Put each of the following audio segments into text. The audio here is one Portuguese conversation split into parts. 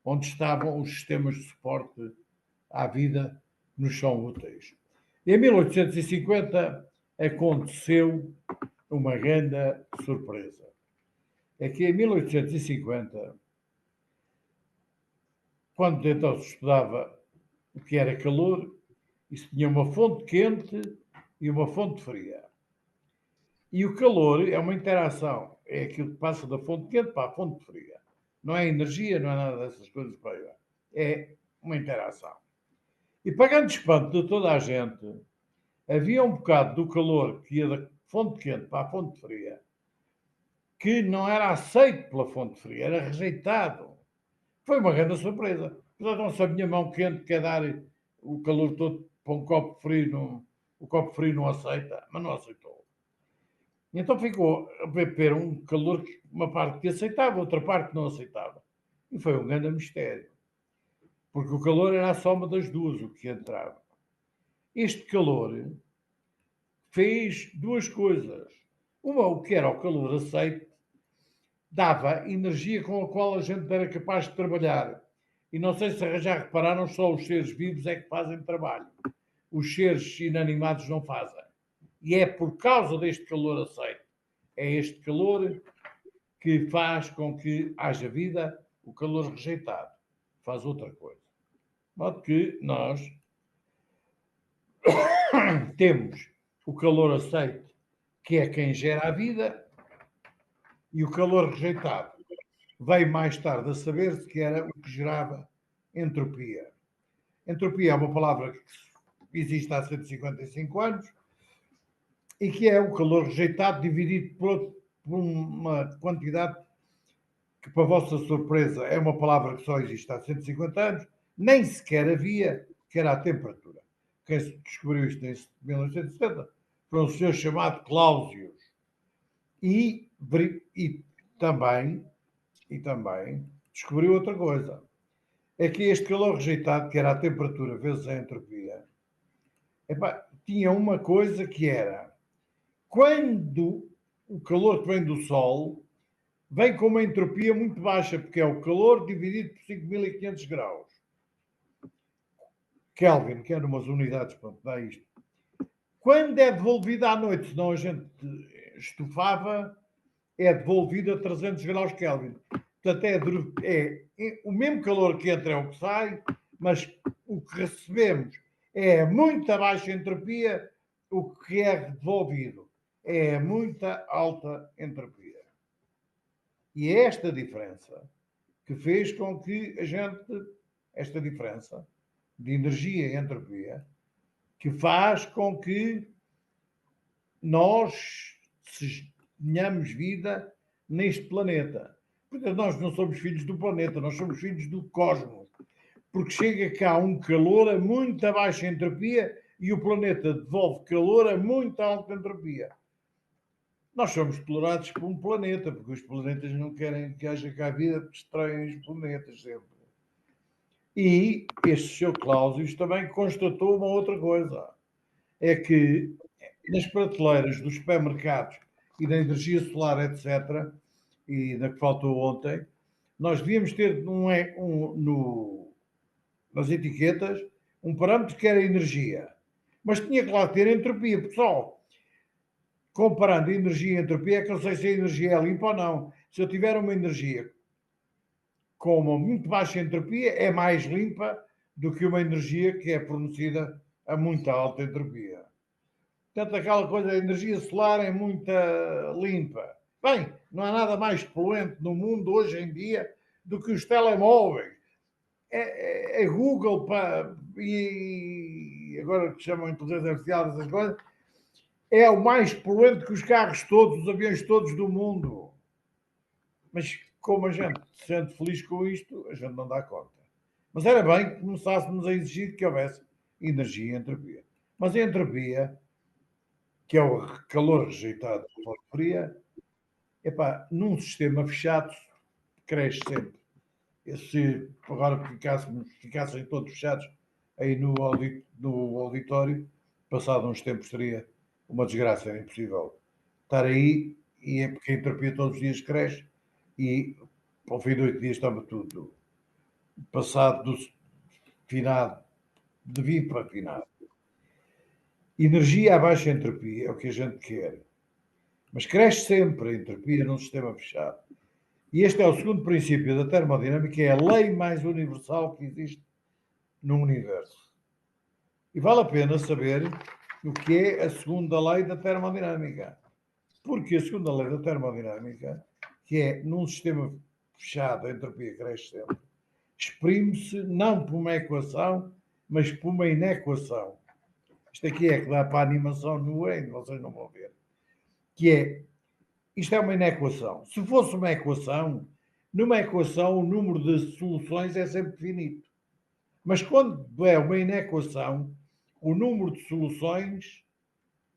onde estavam os sistemas de suporte à vida nos chão úteis. Em 1850 aconteceu uma grande surpresa. É que em 1850, quando então se estudava o que era calor, isso tinha uma fonte quente e uma fonte fria. E o calor é uma interação, é aquilo que passa da fonte quente para a fonte fria. Não é energia, não é nada dessas coisas para aí. É uma interação. E para grande espanto de toda a gente, havia um bocado do calor que ia da fonte quente para a fonte fria que não era aceito pela fonte fria, era rejeitado. Foi uma grande surpresa. Portanto, não se a minha mão quente quer dar o calor todo para um copo frio, o copo frio não aceita, mas não aceitou. E então ficou a beber um calor que uma parte que aceitava, outra parte não aceitava. E foi um grande mistério. Porque o calor era a soma das duas, o que entrava. Este calor fez duas coisas. Uma, o que era o calor aceito, dava energia com a qual a gente era capaz de trabalhar. E não sei se já repararam, só os seres vivos é que fazem trabalho. Os seres inanimados não fazem. E é por causa deste calor aceito. É este calor que faz com que haja vida, o calor rejeitado faz outra coisa. De modo que nós temos o calor aceito, que é quem gera a vida, e o calor rejeitado veio mais tarde a saber-se que era o que gerava entropia. Entropia é uma palavra que existe há 155 anos e que é o calor rejeitado dividido por uma quantidade que, para a vossa surpresa, é uma palavra que só existe há 150 anos, nem sequer havia, que era a temperatura. Quem descobriu isto em 1970 foi um senhor chamado Clausius. E, e também descobriu outra coisa. É que este calor rejeitado, que era a temperatura vezes a entropia, tinha uma coisa que era, quando o calor que vem do Sol vem com uma entropia muito baixa, porque é o calor dividido por 5.500 graus. Kelvin, que é umas unidades, pronto, dá isto. Quando é devolvido à noite, senão a gente estufava, é devolvido a 300 graus Kelvin. Portanto, é o mesmo calor que entra é o que sai, mas o que recebemos é muita baixa entropia, o que é devolvido é muita alta entropia. E é esta diferença que fez com que a gente, esta diferença de energia e entropia, que faz com que nós tenhamos vida neste planeta. Porque nós não somos filhos do planeta, nós somos filhos do cosmos. Porque chega cá um calor a muita baixa entropia e o planeta devolve calor a muita alta entropia. Nós somos explorados por um planeta, porque os planetas não querem que haja cá vida, porque destroem os planetas sempre. E este seu Clausius também constatou uma outra coisa. É que nas prateleiras dos supermercados e da energia solar, etc., e da que faltou ontem, nós devíamos ter nas etiquetas um parâmetro que era energia. Mas tinha que lá ter entropia, porque só comparando energia e entropia é que eu sei se a energia é limpa ou não. Se eu tiver uma energia com uma muito baixa entropia, é mais limpa do que uma energia que é fornecida a muita alta entropia. Portanto, aquela coisa, a energia solar é muito limpa. Bem, não há nada mais poluente no mundo hoje em dia do que os telemóveis. É Google e agora que chamam inteligência artificial, essas coisas, é o mais poluente que os carros todos, os aviões todos do mundo. Mas como a gente se sente feliz com isto, a gente não dá conta. Mas era bem que começássemos a exigir que houvesse energia e entropia. Mas a entropia, que é o calor rejeitado pela fria, num sistema fechado, cresce sempre. E se agora ficassem todos fechados aí no auditório, passado uns tempos seria uma desgraça, era impossível estar aí, e é porque a entropia todos os dias cresce e ao fim de 8 dias estava tudo passado do finado, de vir para finado. Energia a baixa entropia é o que a gente quer, mas cresce sempre a entropia num sistema fechado. E este é o segundo princípio da termodinâmica, é a lei mais universal que existe no universo. E vale a pena saber o que é a segunda lei da termodinâmica. Porque a segunda lei da termodinâmica, que é num sistema fechado, a entropia cresce sempre, exprime-se não por uma equação, mas por uma inequação. Isto aqui é que dá para a animação no Wayne, vocês não vão ver. Que é, isto é uma inequação. Se fosse uma equação, numa equação o número de soluções é sempre finito. Mas quando é uma inequação, o número de soluções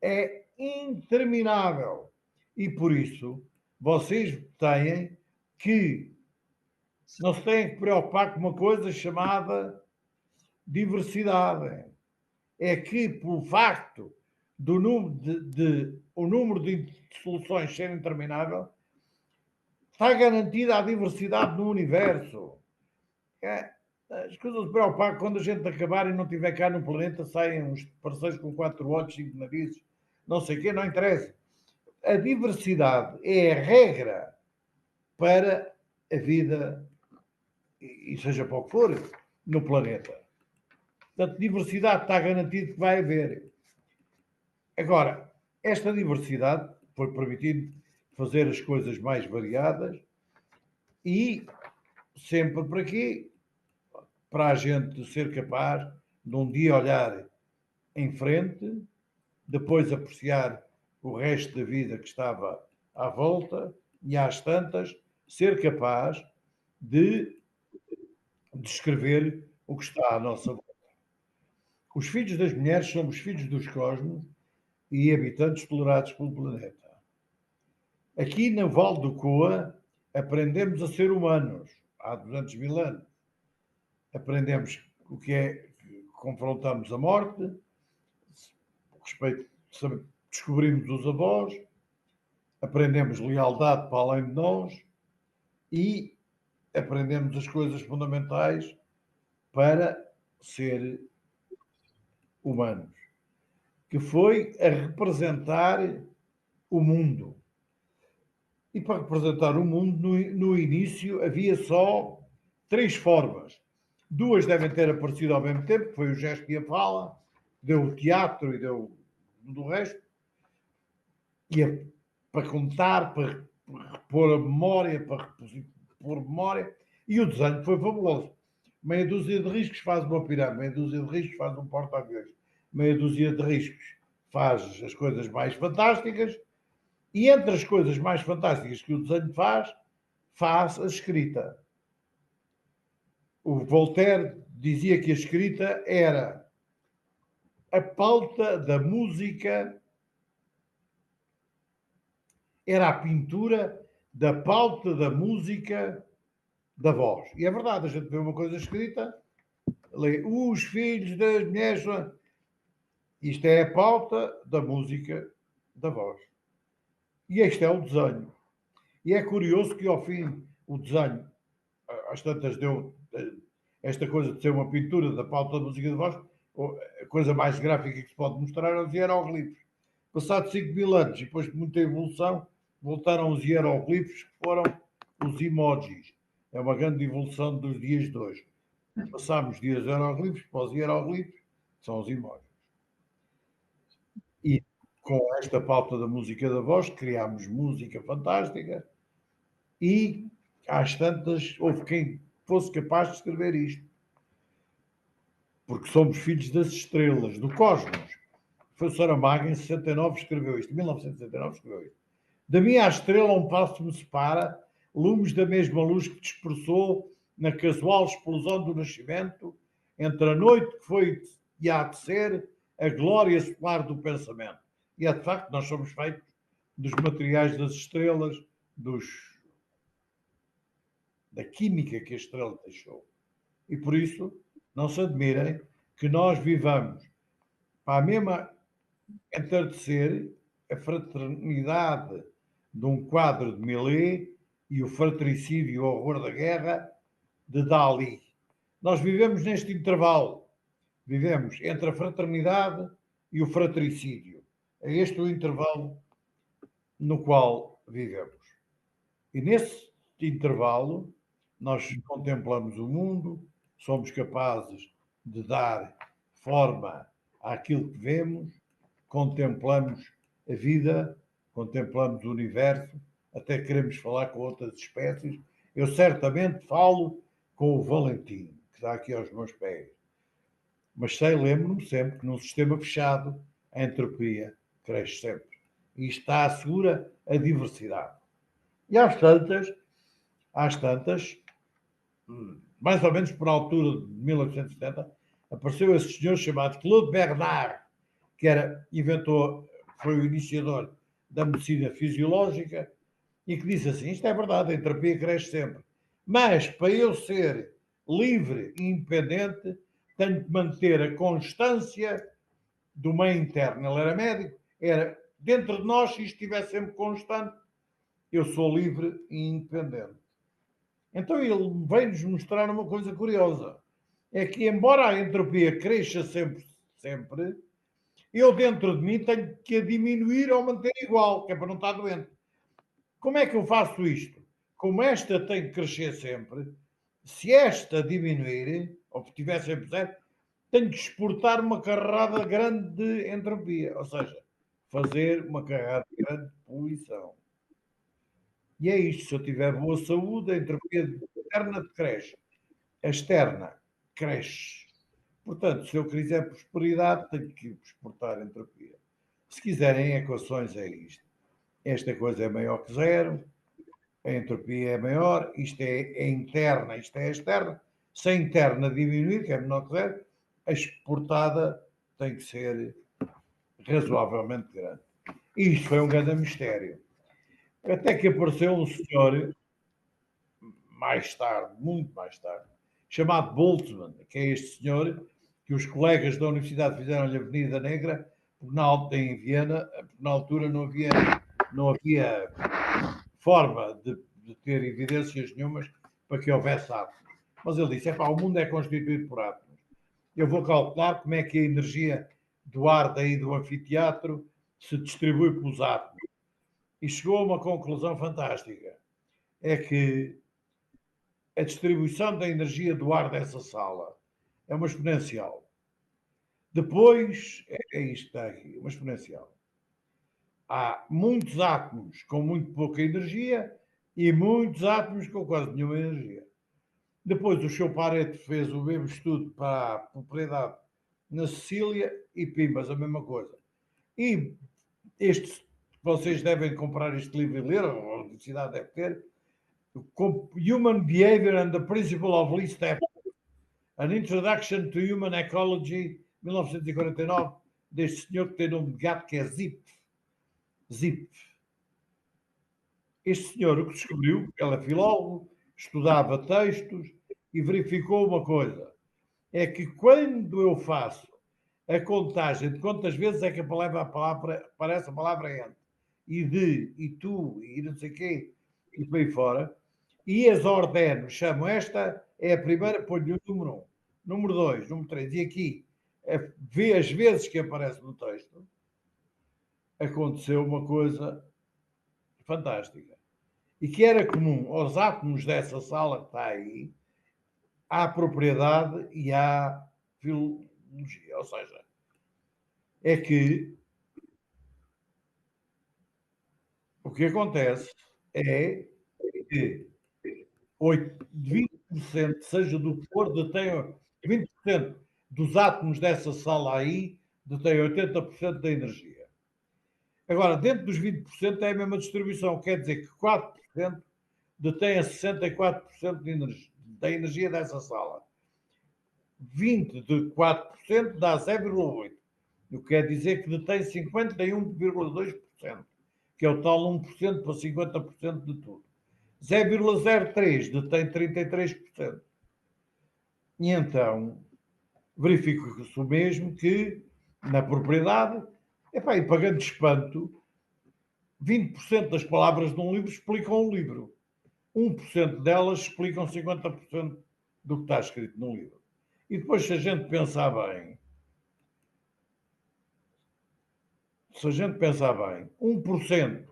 é interminável. E por isso, vocês têm que, não se têm que preocupar com uma coisa chamada diversidade. É que, pelo facto do o número de soluções ser interminável, está garantida a diversidade no universo. É, as coisas se preocupar quando a gente acabar e não estiver cá no planeta, saem uns parceiros com 4 olhos, 5 narizes, não sei o quê, não interessa. A diversidade é a regra para a vida, e seja para o que for, no planeta. Portanto, diversidade está garantido que vai haver. Agora, esta diversidade foi permitindo fazer as coisas mais variadas e sempre para quê? Para a gente ser capaz de um dia olhar em frente, depois apreciar o resto da vida que estava à volta e às tantas, ser capaz de descrever o que está à nossa volta. Os filhos das mulheres somos filhos dos cosmos e habitantes tolerados pelo planeta. Aqui na Val do Coa aprendemos a ser humanos há 200 mil anos. Aprendemos o que é, confrontamos a morte, respeito, descobrimos os avós, aprendemos lealdade para além de nós e aprendemos as coisas fundamentais para ser humanos, que foi a representar o mundo. E para representar o mundo, no início, havia só 3 formas. 2 devem ter aparecido ao mesmo tempo, que foi o gesto e a fala, deu o teatro e deu do resto. E para contar, para repor a memória, para repor memória. E o desenho foi fabuloso. Meia dúzia de riscos faz uma pirâmide, meia dúzia de riscos faz um porta-aviões, meia dúzia de riscos faz as coisas mais fantásticas. E entre as coisas mais fantásticas que o desenho faz a escrita. O Voltaire dizia que a escrita era a pauta da música, era a pintura da pauta da música da voz. E é verdade, a gente vê uma coisa escrita, lê os filhos das mulheres. Isto é a pauta da música da voz. E este é o desenho. E é curioso que ao fim o desenho, às tantas deu esta coisa de ser uma pintura da pauta da música de voz, a coisa mais gráfica que se pode mostrar é os hieroglifos. Passados 5 mil anos, e depois de muita evolução, voltaram os hieroglifos, que foram os emojis. É uma grande evolução dos dias de hoje. Passámos dias hieroglifos para os hieroglifos, que são os emojis. E com esta pauta da música da voz, criámos música fantástica e, às tantas, houve quem fosse capaz de escrever isto. Porque somos filhos das estrelas, do cosmos. Foi o Saramago, em 69, escreveu isto. Em 1969 escreveu isto. Da minha estrela um passo me separa, lumes da mesma luz que dispersou na casual explosão do nascimento, entre a noite que foi e há de ser, a glória solar do pensamento. E é de facto, nós somos feitos dos materiais das estrelas, da química que a estrela deixou. E por isso, não se admirem que nós vivamos para a mesma entardecer a fraternidade de um quadro de Millet e o fratricídio e o horror da guerra de Dali. Nós vivemos neste intervalo. Vivemos entre a fraternidade e o fratricídio. É este o intervalo no qual vivemos. E nesse intervalo, nós contemplamos o mundo, somos capazes de dar forma àquilo que vemos, contemplamos a vida, contemplamos o universo, até queremos falar com outras espécies. Eu certamente falo com o Valentim, que está aqui aos meus pés. Mas lembro-me sempre que num sistema fechado, a entropia cresce sempre. E está assegura a diversidade. E às tantas, mais ou menos por altura de 1870, apareceu esse senhor chamado Claude Bernard, que foi o iniciador da medicina fisiológica e que disse assim: isto é verdade, a entropia cresce sempre. Mas para eu ser livre e independente, tenho que manter a constância do meio interno. Ele era médico, era dentro de nós, se isto estivesse sempre constante, eu sou livre e independente. Então ele veio-nos mostrar uma coisa curiosa. É que, embora a entropia cresça sempre, eu dentro de mim tenho que a diminuir ou manter igual, que é para não estar doente. Como é que eu faço isto? Como esta tem que crescer sempre, se esta diminuir, ou tiver sempre zero, tenho que exportar uma carrada grande de entropia. Ou seja, fazer uma carrada grande de poluição. E é isto, se eu tiver boa saúde, a entropia interna cresce. A externa cresce. Portanto, se eu quiser prosperidade, tenho que exportar entropia. Se quiserem equações, é isto. Esta coisa é maior que zero, a entropia é maior, isto é interna, isto é externa. Se a interna diminuir, que é menor que zero, a exportada tem que ser razoavelmente grande. E isto foi um grande mistério. Até que apareceu um senhor, mais tarde, muito mais tarde, chamado Boltzmann, que é este senhor que os colegas da universidade fizeram-lhe a Avenida Negra, porque em Viena, na altura não havia forma de ter evidências nenhumas para que houvesse átomos. Mas ele disse: o mundo é constituído por átomos. Eu vou calcular como é que a energia do ar daí do anfiteatro se distribui pelos átomos. E chegou a uma conclusão fantástica. É que a distribuição da energia do ar dessa sala é uma exponencial. Depois, é isto que está aqui, uma exponencial. Há muitos átomos com muito pouca energia e muitos átomos com quase nenhuma energia. Depois o seu Pareto fez o mesmo estudo para a propriedade na Sicília e Pimbas, a mesma coisa. E vocês devem comprar este livro e ler, a universidade deve ter, Human Behavior and the Principle of Least Effort, An Introduction to Human Ecology, 1949, deste senhor que tem nome de gato, que é Zipf. Este senhor o que descobriu, ele é filólogo, estudava textos e verificou uma coisa, é que quando eu faço a contagem de quantas vezes é que aparece a palavra ente, e tu, e não sei o quê, e por aí fora, e as ordeno, chamo esta, é a primeira, ponho o número 1, número 2, número 3, e aqui, vê as vezes que aparece no texto, aconteceu uma coisa fantástica. E que era comum aos átomos dessa sala que está aí, à propriedade e à filologia. Ou seja, é que o que acontece é que 20%, seja do que for, detém 20% dos átomos dessa sala aí, detém 80% da energia. Agora, dentro dos 20% é a mesma distribuição, quer dizer que 4% detém a 64% da energia dessa sala. 20 de 4% dá 0,8%, o que quer dizer que detém 51,2%, que é o tal 1% para 50% de tudo. 0,03 detém 33%. E então, verifica-se o mesmo que na propriedade, e pagando espanto, 20% das palavras de um livro explicam o livro. 1% delas explicam 50% do que está escrito no livro. E depois, se a gente pensar bem, 1%,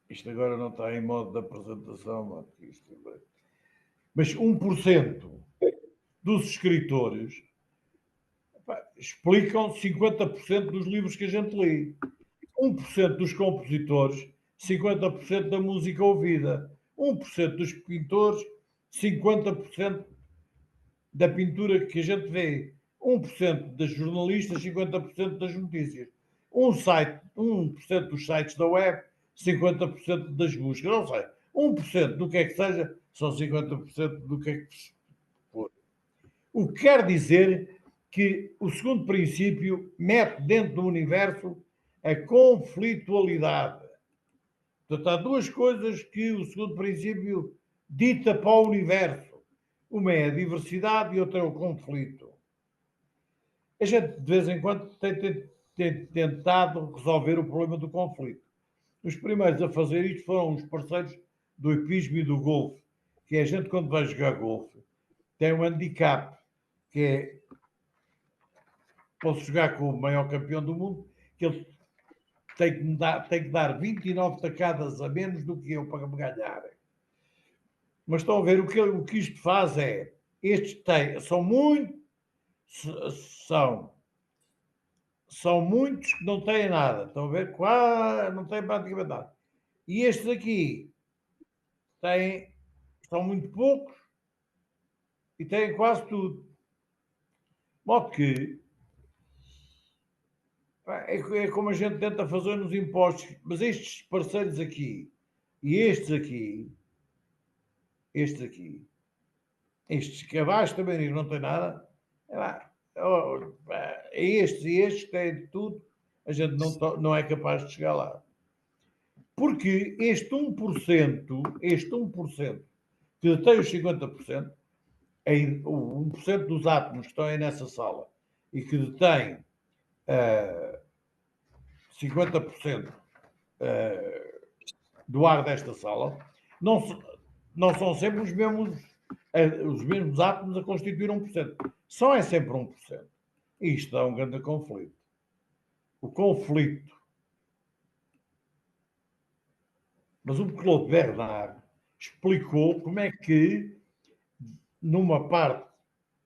isto agora não está em modo de apresentação, mas 1% dos escritores explicam 50% dos livros que a gente lê. 1% dos compositores, 50% da música ouvida. 1% dos pintores, 50% da pintura que a gente vê. 1% das jornalistas, 50% das notícias. 1% dos sites da web, 50% das buscas. Não sei, 1% do que é que seja, são 50% do que é que for. O que quer dizer que o segundo princípio mete dentro do universo a conflitualidade. Portanto, há duas coisas que o segundo princípio dita para o universo. Uma é a diversidade e outra é o conflito. A gente, de vez em quando, tem tentado resolver o problema do conflito. Os primeiros a fazer isto foram os parceiros do hipismo e do golfe, que é a gente, quando vai jogar golfe, tem um handicap, que é, posso jogar com o maior campeão do mundo, que ele tem que dar 29 tacadas a menos do que eu para me ganhar. Mas estão a ver, o que isto faz é, estes são, são muitos que não têm nada, estão a ver, não têm praticamente nada. E estes aqui são muito poucos e têm quase tudo. De modo que é como a gente tenta fazer nos impostos, mas estes parceiros aqui e estes que abaixo também não têm nada, estes e estes que têm tudo, a gente não é capaz de chegar lá. Porque este 1% que detém os 50%, o 1% dos átomos que estão aí nessa sala e que detém 50% do ar desta sala, não são sempre os mesmos átomos a constituir 1%. Só é sempre 1%. E isto dá um grande conflito. O conflito. Mas o Claude Bernard explicou como é que, numa parte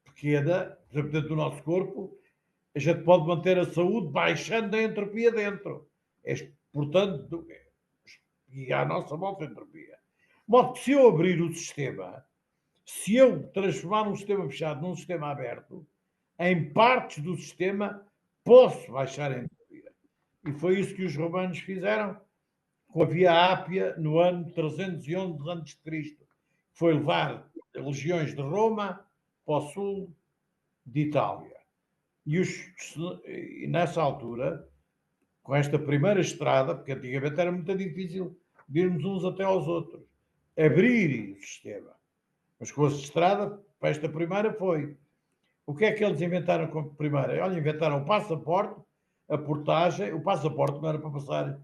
pequena, por exemplo, dentro do nosso corpo, a gente pode manter a saúde baixando a entropia dentro. Portanto, e à nossa volta a entropia. De modo que se eu abrir o sistema, se eu transformar um sistema fechado num sistema aberto, em partes do sistema posso baixar a entropia. E foi isso que os romanos fizeram com a Via Ápia no ano 311 a.C. Foi levar legiões de Roma para o sul de Itália. E nessa altura, com esta primeira estrada, porque antigamente era muito difícil virmos uns até aos outros, abrir o sistema. Mas com a estrada, para esta primeira foi. O que é que eles inventaram como primeira? Olha, inventaram o passaporte, a portagem. O passaporte não era para passar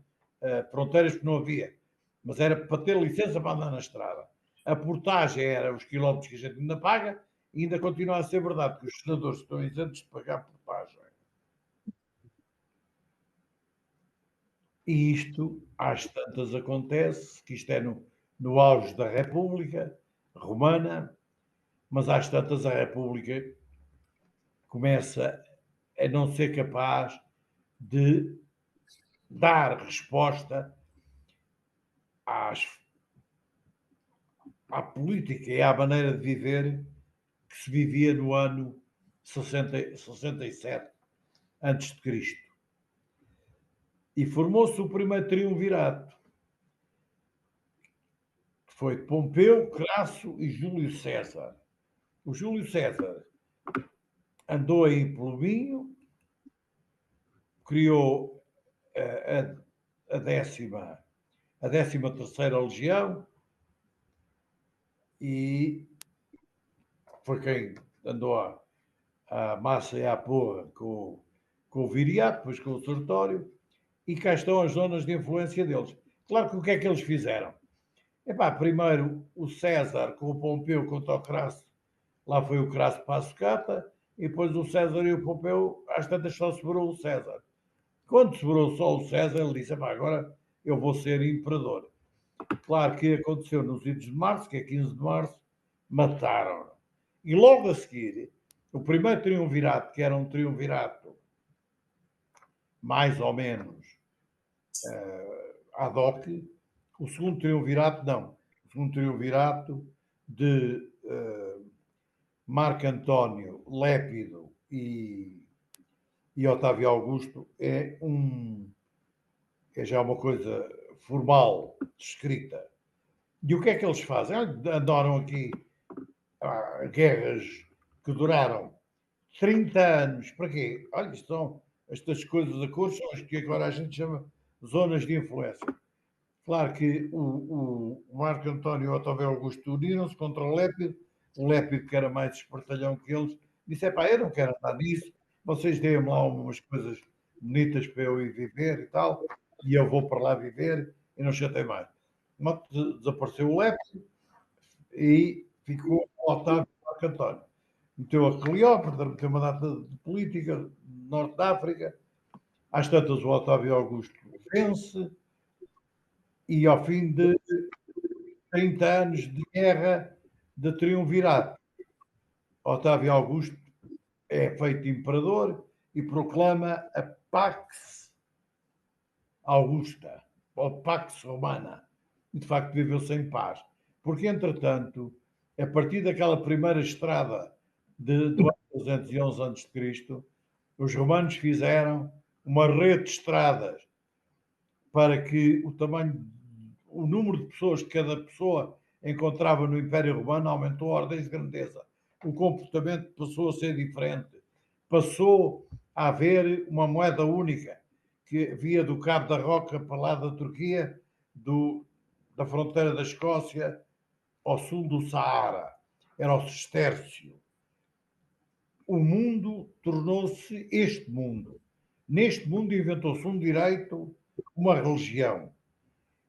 fronteiras que não havia, mas era para ter licença para andar na estrada. A portagem era os quilómetros que a gente ainda paga e ainda continua a ser verdade que os senadores estão isentos de pagar portagem. E isto, às tantas, acontece, que isto é no auge da República Romana, mas às tantas a República começa a não ser capaz de dar resposta à política e à maneira de viver que se vivia no ano 67 antes de Cristo. E formou-se o primeiro triunvirato, que foi Pompeu, Crasso e Júlio César. O Júlio César andou aí pelo vinho, criou a 13ª Legião e foi quem andou à massa e à porra com o Viriato, depois com o Sertório, e cá estão as zonas de influência deles. Claro que o que é que eles fizeram? Epá, primeiro o César com o Pompeu contra o Crasso, lá foi o Crasso para a sucata, e depois o César e o Pompeu, às tantas só sobrou o César. Quando sobrou só o César, ele disse, epá, agora eu vou ser imperador. Claro que aconteceu nos idos de março, que é 15 de março, mataram-no. E logo a seguir, o primeiro triunvirato, que era um triunvirato mais ou menos ad hoc, o segundo triunvirato não. O segundo triunvirato de Marco António, Lépido e Otávio Augusto é já uma coisa formal, escrita. E o que é que eles fazem? Andaram aqui guerras que duraram 30 anos. Para quê? Olha, isto são estas coisas a cores, são as que agora a gente chama zonas de influência. Claro que o Marco António e o Otávio Augusto uniram-se contra o Lépido, que era mais espertalhão que eles, disse: epá, eu não quero andar nisso, vocês deem-me lá umas coisas bonitas para eu ir viver e tal, e eu vou para lá viver e não chatei mais. Mas desapareceu o Lépido e ficou o Otávio e o Marco António. Meteu a Cleópatra, meteu uma data de política, Norte da África, às tantas o Otávio Augusto vence, e ao fim de 30 anos de guerra de triunvirato, Otávio Augusto é feito imperador e proclama a Pax Augusta, ou Pax Romana. E de facto viveu-se em paz. Porque, entretanto, a partir daquela primeira estrada do ano 211 a.C., os romanos fizeram uma rede de estradas para que o número de pessoas que cada pessoa encontrava no Império Romano aumentou a ordem de grandeza. O comportamento passou a ser diferente. Passou a haver uma moeda única que via do Cabo da Roca para lá da Turquia, da fronteira da Escócia ao sul do Saara. Era o sestércio. O mundo tornou-se este mundo. Neste mundo inventou-se um direito, uma religião.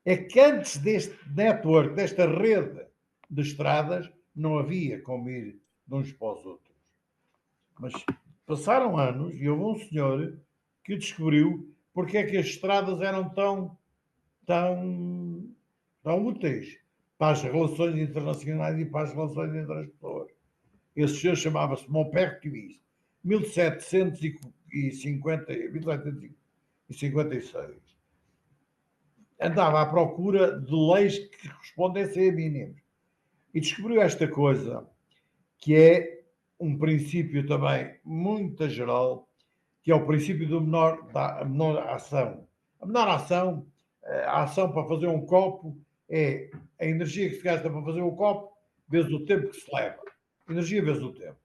É que antes deste network, desta rede de estradas, não havia como ir de uns para os outros. Mas passaram anos e houve um senhor que descobriu porque é que as estradas eram tão úteis para as relações internacionais e para as relações entre as pessoas. Esse senhor chamava-se Maupertuis, 1756. Andava à procura de leis que respondessem a mínimos. E descobriu esta coisa, que é um princípio também muito geral, que é o princípio da menor ação. A ação para fazer um copo é a energia que se gasta para fazer um copo vezes o tempo que se leva. Energia vezes o tempo.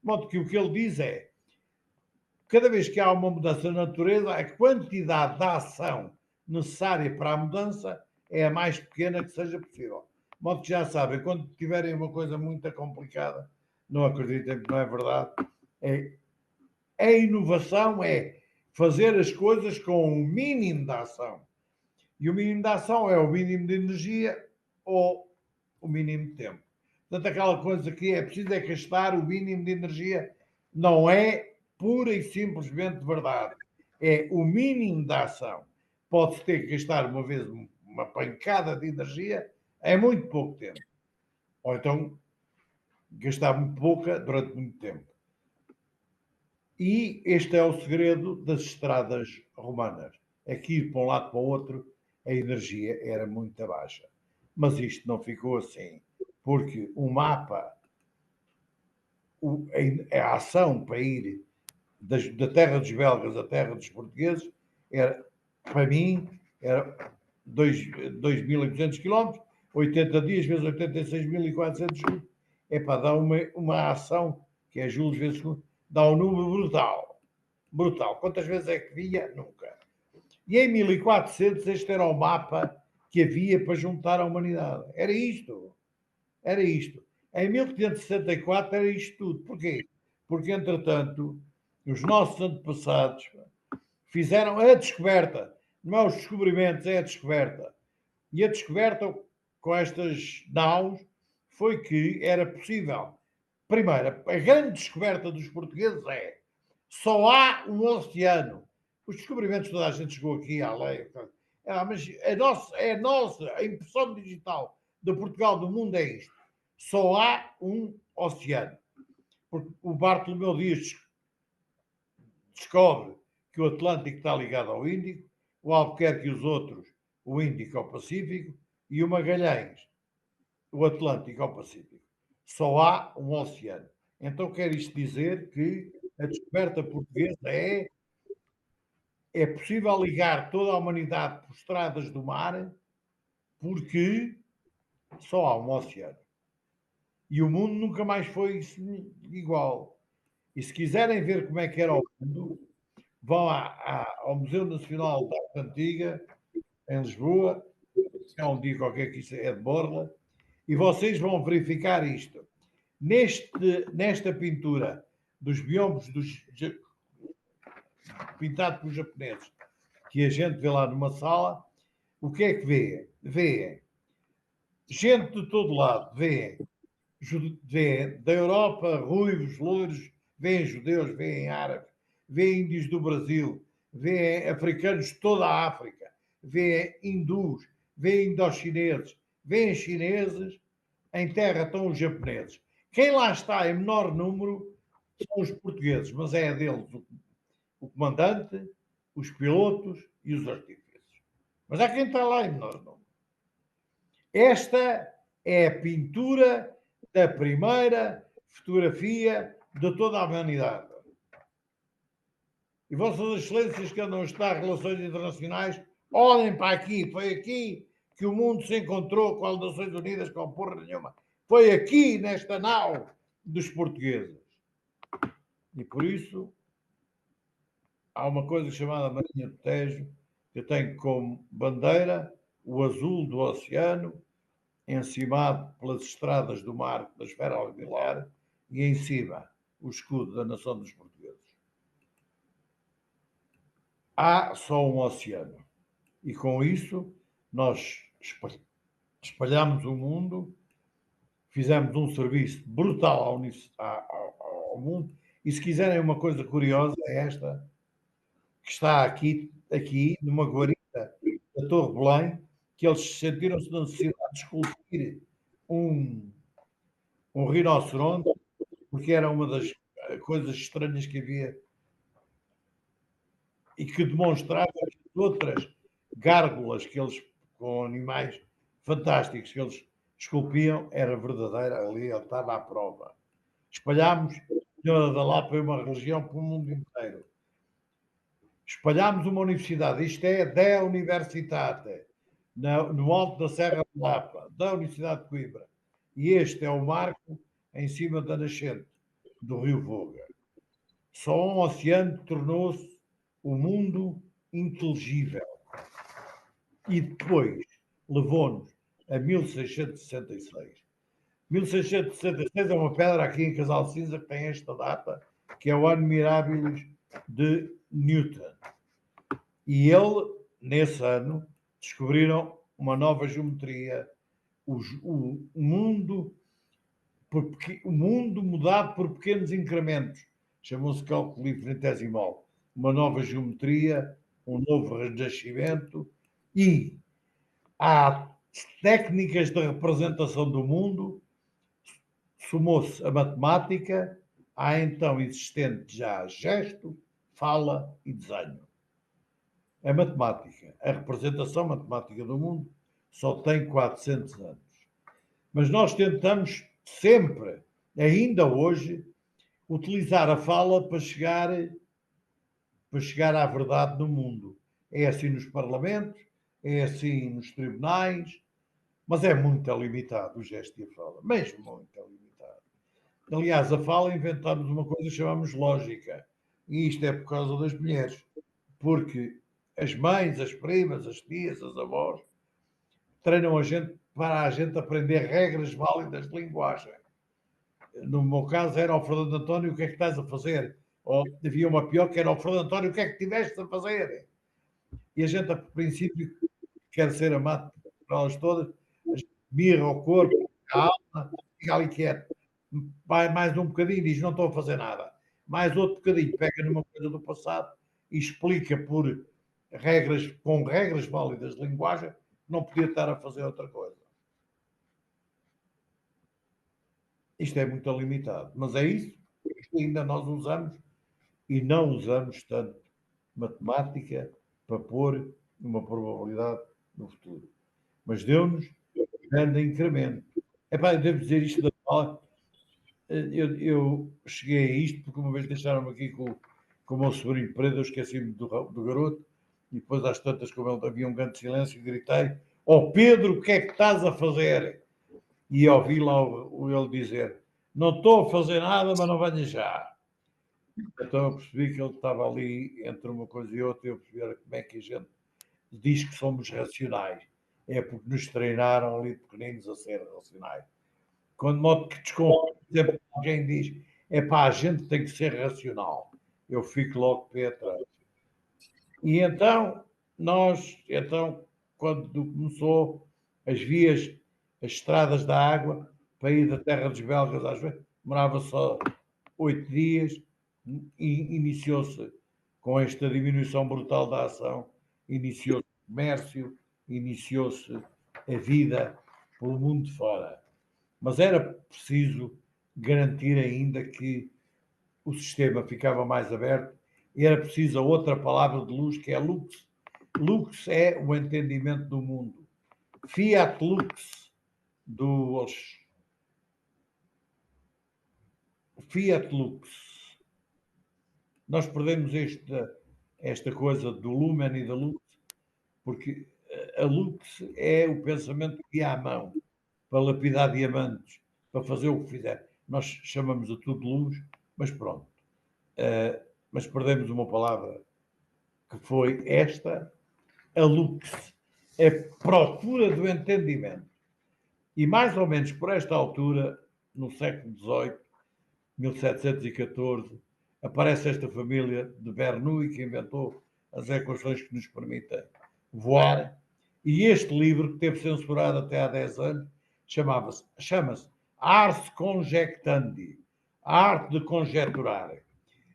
De modo que o que ele diz é, cada vez que há uma mudança na natureza, a quantidade da ação necessária para a mudança é a mais pequena que seja possível. De modo que já sabem, quando tiverem uma coisa muito complicada, não acreditem que não é verdade, a inovação é fazer as coisas com o mínimo de ação. E o mínimo de ação é o mínimo de energia ou o mínimo de tempo. Portanto, aquela coisa que é preciso é gastar o mínimo de energia não é pura e simplesmente verdade. É o mínimo de ação. Pode-se ter que gastar uma vez uma pancada de energia em muito pouco tempo. Ou então gastar muito pouca durante muito tempo. E este é o segredo das estradas romanas. É que ir para um lado para o outro, a energia era muito baixa. Mas isto não ficou assim, porque o mapa, a ação para ir da terra dos belgas à terra dos portugueses, era, para mim, era 2.200 quilómetros, 80 dias vezes 86.400 juros. É para dar uma ação, que é juros vezes segundo, dá um número brutal. Brutal. Quantas vezes é que via? Nunca. E em 1400 este era o mapa que havia para juntar a humanidade. Era isto. Era isto. Em 1564 era isto tudo. Porquê? Porque, entretanto, os nossos antepassados fizeram a descoberta. Não é os descobrimentos, é a descoberta. E a descoberta com estas naus foi que era possível. Primeiro, a grande descoberta dos portugueses é só há um oceano. Os descobrimentos toda a gente chegou aqui à lei. Mas a impressão digital de Portugal do mundo é isto. Só há um oceano. Porque o Bartolomeu Dias descobre que o Atlântico está ligado ao Índico, o Albuquerque e os outros, o Índico ao Pacífico, e o Magalhães, o Atlântico ao Pacífico. Só há um oceano. Então quer isto dizer que a descoberta portuguesa é possível ligar toda a humanidade por estradas do mar porque só há um oceano. E o mundo nunca mais foi igual. E se quiserem ver como é que era o mundo, vão ao Museu Nacional da Arte Antiga, em Lisboa, é um dia qualquer que isso é de Borla, e vocês vão verificar isto. Nesta pintura dos biombos pintado pelos japoneses, que a gente vê lá numa sala, o que é que vê? Vê gente de todo lado, vê da Europa, ruivos, loiros, vêem judeus, vêem árabes, vêem índios do Brasil, vêem africanos de toda a África, vêem hindus, vêem indochineses, vêem chineses, em terra estão os japoneses. Quem lá está em menor número são os portugueses, mas é deles o comandante, os pilotos e os artífices. Mas há quem está lá em menor número. Esta é a pintura da primeira fotografia de toda a humanidade. E Vossas Excelências que andam a estudar relações internacionais, olhem para aqui, foi aqui que o mundo se encontrou com as Nações Unidas com porra nenhuma. Foi aqui, nesta nau dos portugueses. E por isso, há uma coisa chamada Marinha do Tejo, que eu tenho como bandeira o azul do oceano, encimado pelas estradas do mar da esfera alveolar, e em cima o escudo da nação dos portugueses. Há só um oceano. E com isso, nós espalhamos o mundo, fizemos um serviço brutal ao mundo. E se quiserem uma coisa curiosa, é esta, que está aqui numa guarita da Torre Belém, que eles sentiram-se na necessidade de esculpir um rinoceronte, porque era uma das coisas estranhas que havia e que demonstrava que outras gárgulas que eles, com animais fantásticos que eles esculpiam, era verdadeira, ali ele estava à prova. Espalhámos, Senhora da Lapa é uma religião para o mundo inteiro. Espalhámos uma universidade, isto é da Universitate, no alto da Serra da Lapa, da Universidade de Coimbra. E este é o marco em cima da nascente do Rio Voga. Só um oceano tornou-se o mundo inteligível. E depois levou-nos a 1666. 1666 é uma pedra aqui em Casal Cinza que tem esta data, que é o Anno Mirabilis de Newton. E ele, nesse ano, descobriram uma nova geometria, o mundo mudado por pequenos incrementos. Chamou-se cálculo infinitesimal. Uma nova geometria, um novo renascimento e há técnicas de representação do mundo, somou-se a matemática, há então existente já gesto, fala e desenho. A matemática, a representação matemática do mundo só tem 400 anos. Mas nós tentamos sempre, ainda hoje, utilizar a fala para chegar à verdade no mundo. É assim nos parlamentos, é assim nos tribunais, mas é muito limitado o gesto e a fala, mesmo muito limitado. Aliás, a fala inventamos uma coisa que chamamos lógica, e isto é por causa das mulheres, porque as mães, as primas, as tias, as avós, treinam a gente para a gente aprender regras válidas de linguagem. No meu caso era o Fernando António, o que é que estás a fazer? Ou havia uma pior que era o Fernando António, o que é que tiveste a fazer? E a gente, a princípio, quer ser amado por elas todas, mirra ao corpo, à alma, fica ali quieto. Vai mais um bocadinho, diz: não estou a fazer nada. Mais outro bocadinho, pega numa coisa do passado e explica por regras, com regras válidas de linguagem, não podia estar a fazer outra coisa. Isto é muito limitado, mas é isso que ainda nós usamos e não usamos tanto matemática para pôr uma probabilidade no futuro. Mas deu-nos grande incremento. Epá, eu devo dizer isto da fala. Eu cheguei a isto porque uma vez deixaram-me aqui com o meu sobrinho preto, eu esqueci-me do garoto, e depois às tantas, como ele havia um grande silêncio, gritei: ó oh Pedro, o que é que estás a fazer? E ouvi lá ele dizer: não estou a fazer nada, mas não venha já. Então eu percebi que ele estava ali entre uma coisa e outra, e eu percebi como é que a gente diz que somos racionais. É porque nos treinaram ali de pequeninos a ser racionais. Quando noto que desconfio, por exemplo, alguém diz: é pá, a gente tem que ser racional. Eu fico logo pé atrás. E então, quando começou as vias, as estradas da água, para ir da terra dos belgas às vezes, demorava só 8 dias, e iniciou-se com esta diminuição brutal da ação, iniciou-se o comércio, iniciou-se a vida pelo mundo fora. Mas era preciso garantir ainda que o sistema ficava mais aberto e era preciso a outra palavra de luz, que é lux. Lux é o entendimento do mundo. Fiat lux dos Fiat lux. Nós perdemos esta coisa do lumen e da lux, porque a lux é o pensamento que ia à mão para lapidar diamantes, para fazer o que fizer. Nós chamamos a tudo luz, mas pronto. Mas perdemos uma palavra que foi esta, a lux, é procura do entendimento. E mais ou menos por esta altura, no século XVIII, 1714, aparece esta família de Bernoulli que inventou as equações que nos permitem voar. E este livro, que teve censurado até há 10 anos, chama-se Ars Conjectandi, a arte de conjecturar.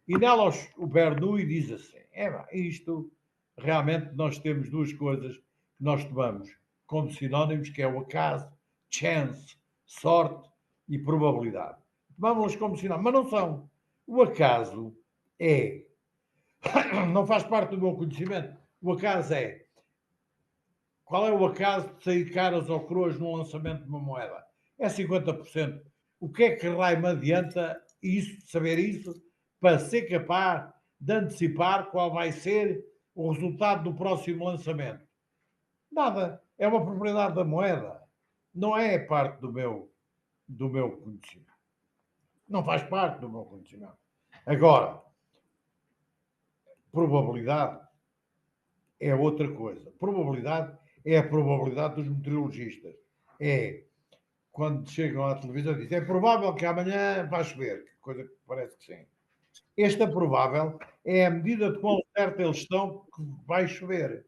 E nela o Bernoulli diz assim: isto realmente nós temos duas coisas que nós tomamos como sinónimos, que é o acaso, chance, sorte e probabilidade. Tomamos-las como sinónimos, mas não são. O acaso é, não faz parte do meu conhecimento. O acaso é, qual é o acaso de sair caras ou coroas no lançamento de uma moeda? É 50%. O que é que raio me adianta isso, saber isso, para ser capaz de antecipar qual vai ser o resultado do próximo lançamento? Nada. É uma propriedade da moeda. Não é parte do meu conhecimento. Não faz parte do meu conhecimento. Agora, probabilidade é outra coisa. Probabilidade é a probabilidade dos meteorologistas. É quando chegam à televisão e dizem: é provável que amanhã vai chover, coisa que parece que sim. Esta provável é a medida de quão certo eles estão que vai chover.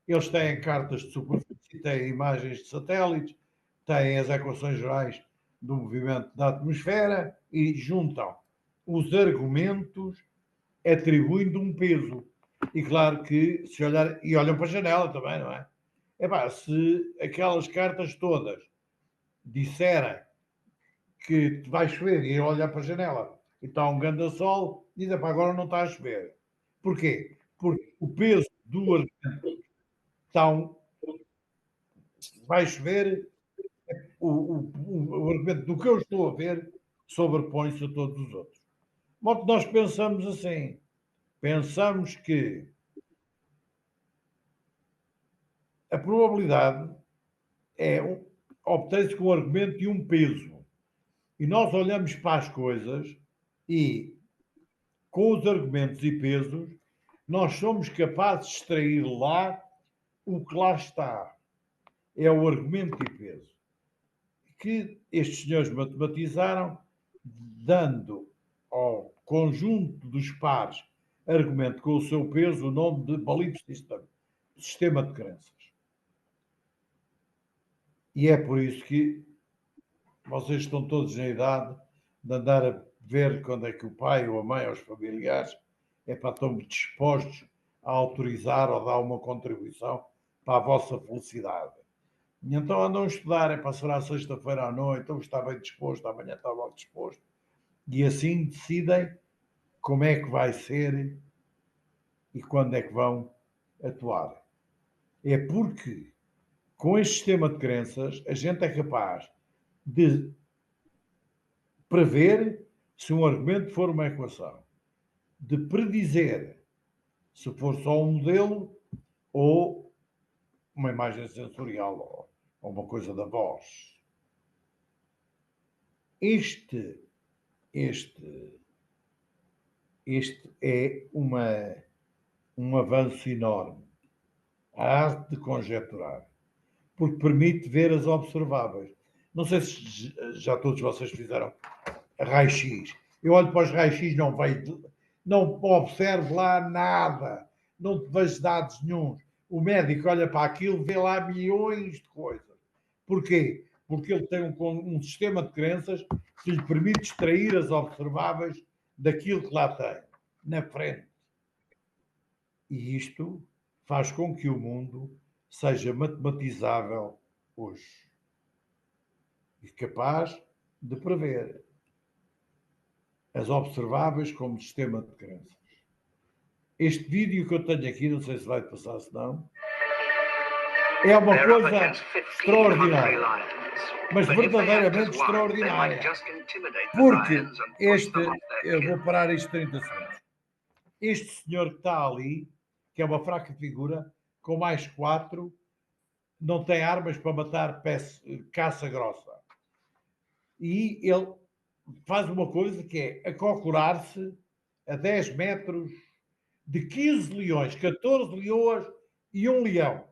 Eles têm cartas de superfície, têm imagens de satélites, têm as equações gerais do movimento da atmosfera e juntam os argumentos atribuindo um peso. E claro que se olhar, e olham para a janela também, não é? Se aquelas cartas todas disserem que vai chover e olhar para a janela e está um grande sol, diz: agora não está a chover. Porquê? Porque o peso do argumento está vai chover, o argumento do que eu estou a ver sobrepõe-se a todos os outros. Mas nós pensamos assim, pensamos que a probabilidade obtém-se com um argumento e um peso. E nós olhamos para as coisas e, com os argumentos e pesos, nós somos capazes de extrair lá o que lá está. É o argumento e peso. Que estes senhores matematizaram, dando ao conjunto dos pares argumento com o seu peso o nome de Belief System, sistema de crenças. E é por isso que vocês estão todos na idade de andar a ver quando é que o pai ou a mãe ou os familiares estão dispostos a autorizar ou dar uma contribuição para a vossa felicidade. E então andam a estudar, será sexta-feira à noite, então está bem disposto, amanhã está mal disposto. E assim decidem como é que vai ser e quando é que vão atuar. É porque, com este sistema de crenças, a gente é capaz de prever se um argumento for uma equação, de predizer se for só um modelo ou uma imagem sensorial ou uma coisa da voz. Este, este, este é um avanço enorme. A arte de conjecturar, porque permite ver as observáveis. Não sei se já todos vocês fizeram raio-x. Eu olho para os raio-x, não vejo, não observo lá nada, não vejo dados nenhums. O médico olha para aquilo, vê lá milhões de coisas. Porquê? Porque ele tem um sistema de crenças que lhe permite extrair as observáveis daquilo que lá tem, na frente. E isto faz com que o mundo seja matematizável hoje e capaz de prever as observáveis como sistema de crenças. Este vídeo que eu tenho aqui, não sei se vai passar, se não, é uma coisa extraordinária, mas verdadeiramente extraordinária, porque eu vou parar isto 30 segundos, este senhor que está ali, que é uma fraca figura, com mais 4, não tem armas para matar caça grossa. E ele faz uma coisa que é acocurar-se a 10 metros de 15 leões, 14 leões e um leão.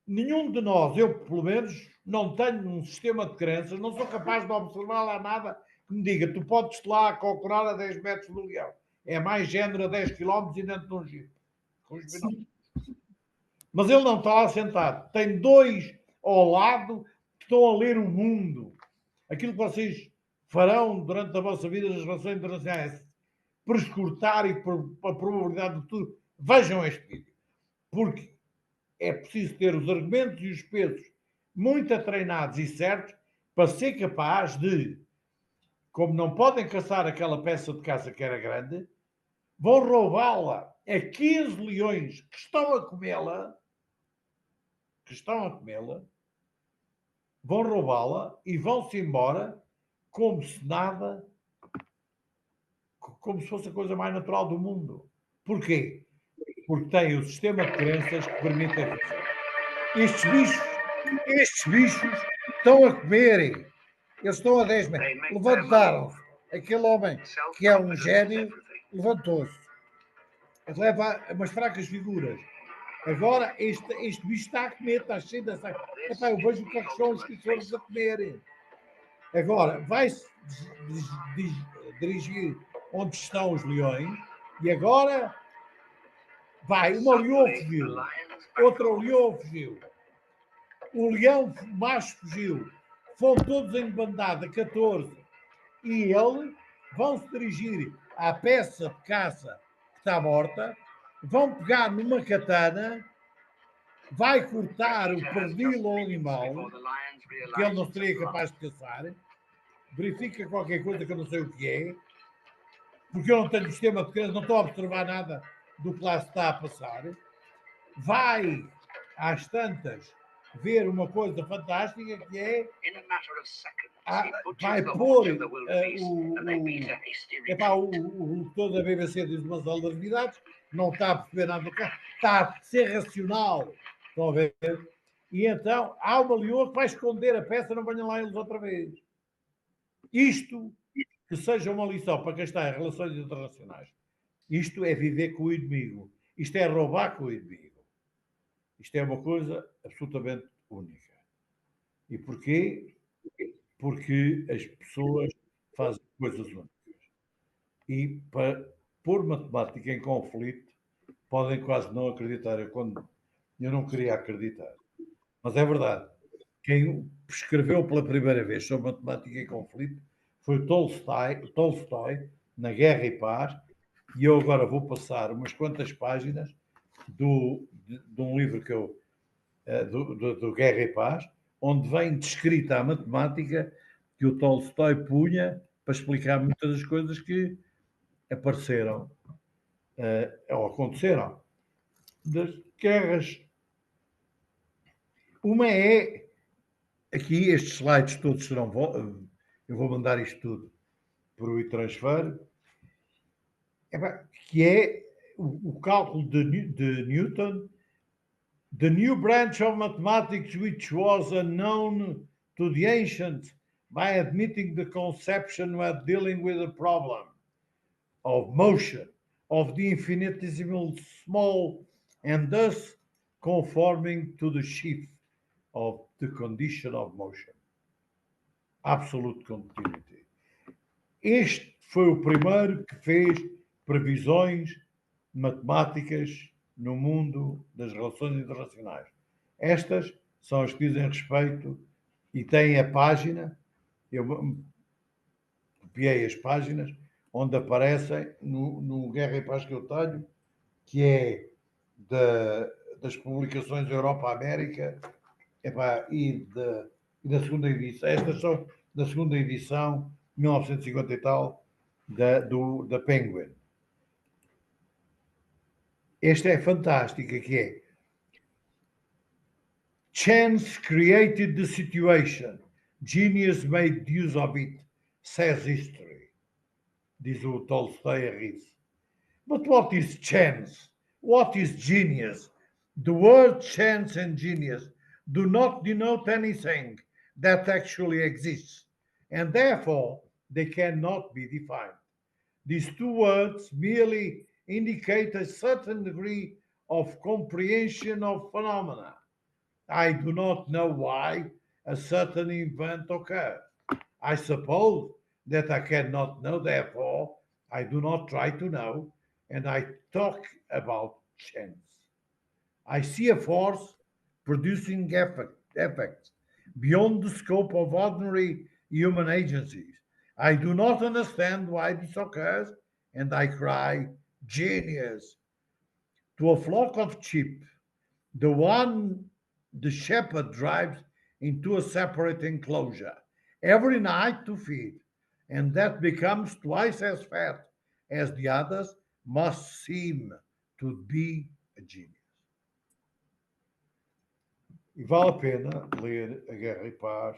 Nenhum de nós, eu pelo menos, não tenho um sistema de crenças, não sou capaz de observar lá nada que me diga, tu podes lá acocurar a 10 metros do leão. É mais género a 10 quilómetros e dentro de um giro. Mas ele não está lá sentado. Tem 2 ao lado que estão a ler o mundo. Aquilo que vocês farão durante a vossa vida nas relações internacionais, por escrutar e por a probabilidade de tudo, vejam este vídeo. Porque é preciso ter os argumentos e os pesos muito treinados e certos para ser capaz de, como não podem caçar aquela peça de caça que era grande, vão roubá-la a 15 leões que estão a comê-la, vão roubá-la e vão-se embora como se nada, como se fosse a coisa mais natural do mundo. Porquê? Porque tem o sistema de crenças que permite a fazer. Estes bichos estão a comerem. Eles estão a 10 metros. Levantaram-se. Aquele homem que é um gênio levantou-se. Leva umas fracas figuras. Agora este bicho está a comer, está cheio de saco. Eu vejo o que é que são os cachorros a comerem. Agora vai-se dirigir onde estão os leões e agora vai, uma leoa fugiu, outra leoa fugiu, o leão macho fugiu, foram todos em bandada, 14, e ele vão se dirigir à peça de caça que está morta, vão pegar numa katana, vai cortar o perdil ao animal, que ele não seria capaz de caçar, verifica qualquer coisa que eu não sei o que é, porque eu não tenho sistema de crença, não estou a observar nada do que lá se está a passar, vai às tantas ver uma coisa fantástica que é vai pôr o locutor da BBC diz umas alarmidades, não está a perceber nada do carro, está a ser racional, estão a ver? E então há uma leoa que vai esconder a peça, não venham lá eles outra vez. Isto que seja uma lição para quem está em relações internacionais. Isto é viver com o inimigo. Isto é roubar com o inimigo. Isto é uma coisa absolutamente única. E porquê? Porque as pessoas fazem coisas únicas. E para pôr matemática em conflito, podem quase não acreditar. Eu não queria acreditar. Mas é verdade. quem escreveu pela primeira vez sobre matemática e conflito foi Tolstói, na Guerra e Paz, e eu agora vou passar umas quantas páginas de um livro que eu, do Guerra e Paz, onde vem descrita a matemática que o Tolstói punha para explicar muitas das coisas que apareceram ou aconteceram. Das guerras. Uma é, aqui estes slides todos serão, eu vou mandar isto tudo por o e-transfer, que é o cálculo de Newton, the new branch of mathematics which was unknown to the ancients by admitting the conception when dealing with a problem of motion of the infinitesimal small and thus conforming to the shift of the condition of motion. Absolute continuity. Este foi o primeiro que fez previsões matemáticas no mundo das relações internacionais. Estas são as que dizem respeito e têm a página, eu copiei as páginas, onde aparecem no Guerra e Paz que eu tenho, que é das publicações Europa-América e da segunda edição. Estas são da segunda edição, 1950 e tal, da Penguin. Esta é fantástica, que é Chance created the situation. Genius made use of it, says history. Diz o Tolstói a rir-se. But what is chance? What is genius? The word chance and genius do not denote anything that actually exists, and therefore they cannot be defined. These two words merely indicate a certain degree of comprehension of phenomena. I do not know why a certain event occurred. I suppose that I cannot know, therefore I do not try to know, and I talk about chance. I see a force producing effects beyond the scope of ordinary human agencies. I do not understand why this occurs, and I cry, genius. To a flock of sheep, the one the shepherd drives into a separate enclosure every night to feed, and that becomes twice as fat as the others, must seem to be a genius. E vale a pena ler A Guerra e Paz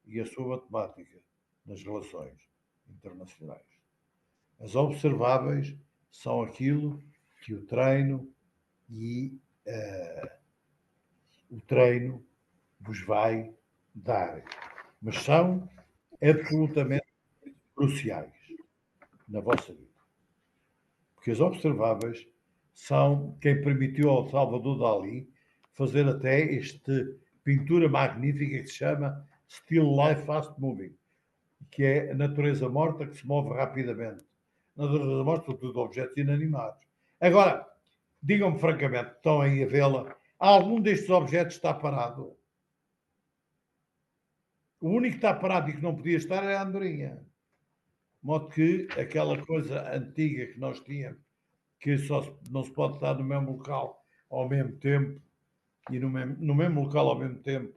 e a sua matemática nas relações internacionais. As observáveis são aquilo que o treino o treino vos vai dar, mas são absolutamente cruciais na vossa vida. Porque as observáveis são quem permitiu ao Salvador Dalí fazer até esta pintura magnífica que se chama Still Life Fast Moving, que é a natureza morta que se move rapidamente. A natureza morta são tudo objetos inanimados. Agora, digam-me francamente, estão aí a vê-la, algum destes objetos está parado? O único que está parado e que não podia estar é a andorinha. De modo que aquela coisa antiga que nós tínhamos, que não se pode estar no mesmo local ao mesmo tempo, e no mesmo local ao mesmo tempo,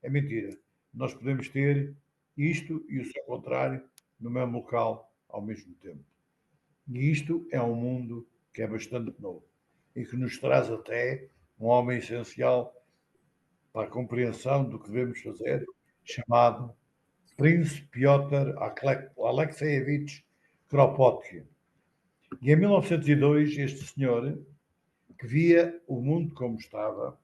é mentira. Nós podemos ter isto e o seu contrário no mesmo local ao mesmo tempo. E isto é um mundo que é bastante novo e que nos traz até um homem essencial para a compreensão do que devemos fazer, chamado Príncipe Piotr Alexeyevich Kropotkin. E em 1902, este senhor, que via o mundo como estava,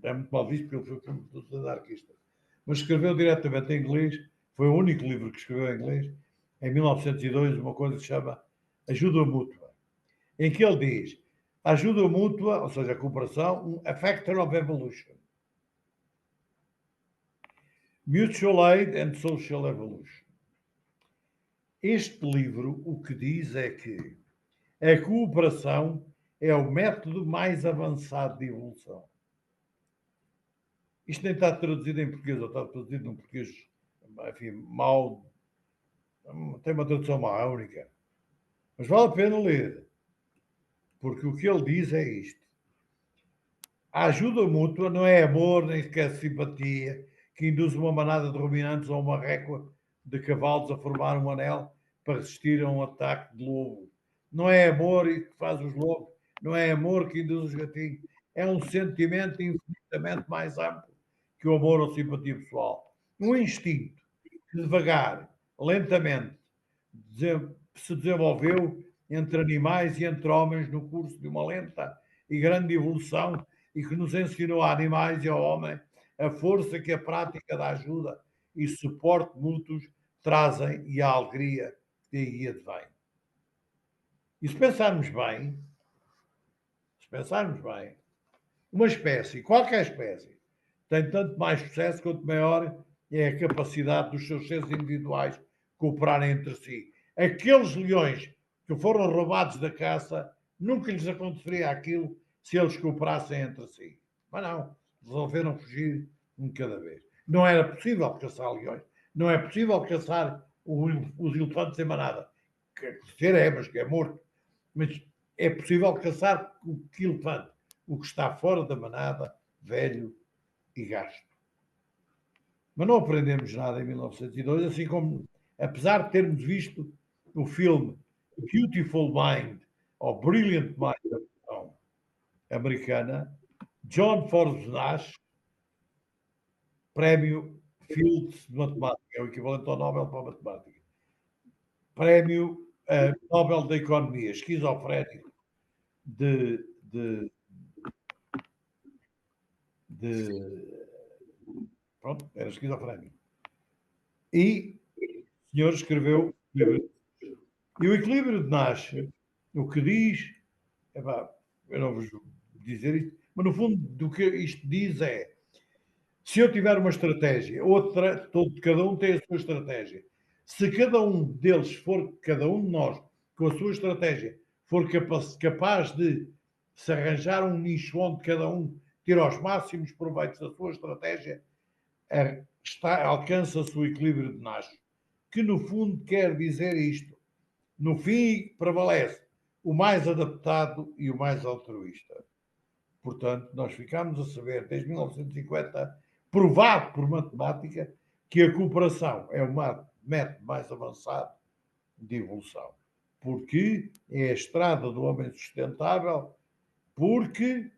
é muito mal visto porque ele foi um anarquista, mas escreveu diretamente em inglês, foi o único livro que escreveu em inglês, em 1902, uma coisa que se chama Ajuda Mútua, em que ele diz, ajuda mútua, ou seja, a cooperação, a factor of evolution. Mutual Aid and Social Evolution. Este livro o que diz é que a cooperação é o método mais avançado de evolução. Isto nem está traduzido em português, ou está traduzido num português, enfim, mau, tem uma tradução má, a única. Mas vale a pena ler, porque o que ele diz é isto. A ajuda mútua não é amor, nem sequer simpatia, que induz uma manada de ruminantes ou uma récua de cavalos a formar um anel para resistir a um ataque de lobo. Não é amor que faz os lobos, não é amor que induz os gatinhos. É um sentimento infinitamente mais amplo que o amor ou simpatia pessoal. Um instinto que devagar, lentamente, se desenvolveu entre animais e entre homens no curso de uma lenta e grande evolução e que nos ensinou a animais e ao homem a força que a prática da ajuda e suporte mútuos trazem e a alegria que aí advém. E se pensarmos bem, uma espécie, qualquer espécie, tem tanto mais sucesso quanto maior é a capacidade dos seus seres individuais cooperarem entre si. Aqueles leões que foram roubados da caça, nunca lhes aconteceria aquilo se eles cooperassem entre si. Mas não, resolveram fugir um de cada vez. Não era possível caçar leões, não é possível caçar os elefantes em manada. Ser é, mas que é morto. Mas é possível caçar o que elefante, o que está fora da manada, velho e gasto. Mas não aprendemos nada em 1902, assim como, apesar de termos visto o filme Beautiful Mind, ou Brilliant Mind, da versão americana, John Forbes Nash, prémio Fields de Matemática, é o equivalente ao Nobel para a Matemática, prémio Nobel da Economia, esquizofrénico, de, de, de pronto, era esquizofrénico. E o senhor escreveu livro. E o equilíbrio de Nash, o que diz, epá, eu não vos vou dizer isto, mas no fundo do que isto diz é, se eu tiver uma estratégia, cada um tem a sua estratégia. Se cada um deles for, cada um de nós, com a sua estratégia, for capaz de se arranjar um nicho onde cada um tira os máximos proveitos da sua estratégia, alcança-se o equilíbrio de Nash, que no fundo quer dizer isto. No fim, prevalece o mais adaptado e o mais altruísta. Portanto, nós ficamos a saber, desde 1950, provado por matemática, que a cooperação é o método mais avançado de evolução. Porque é a estrada do homem sustentável, porque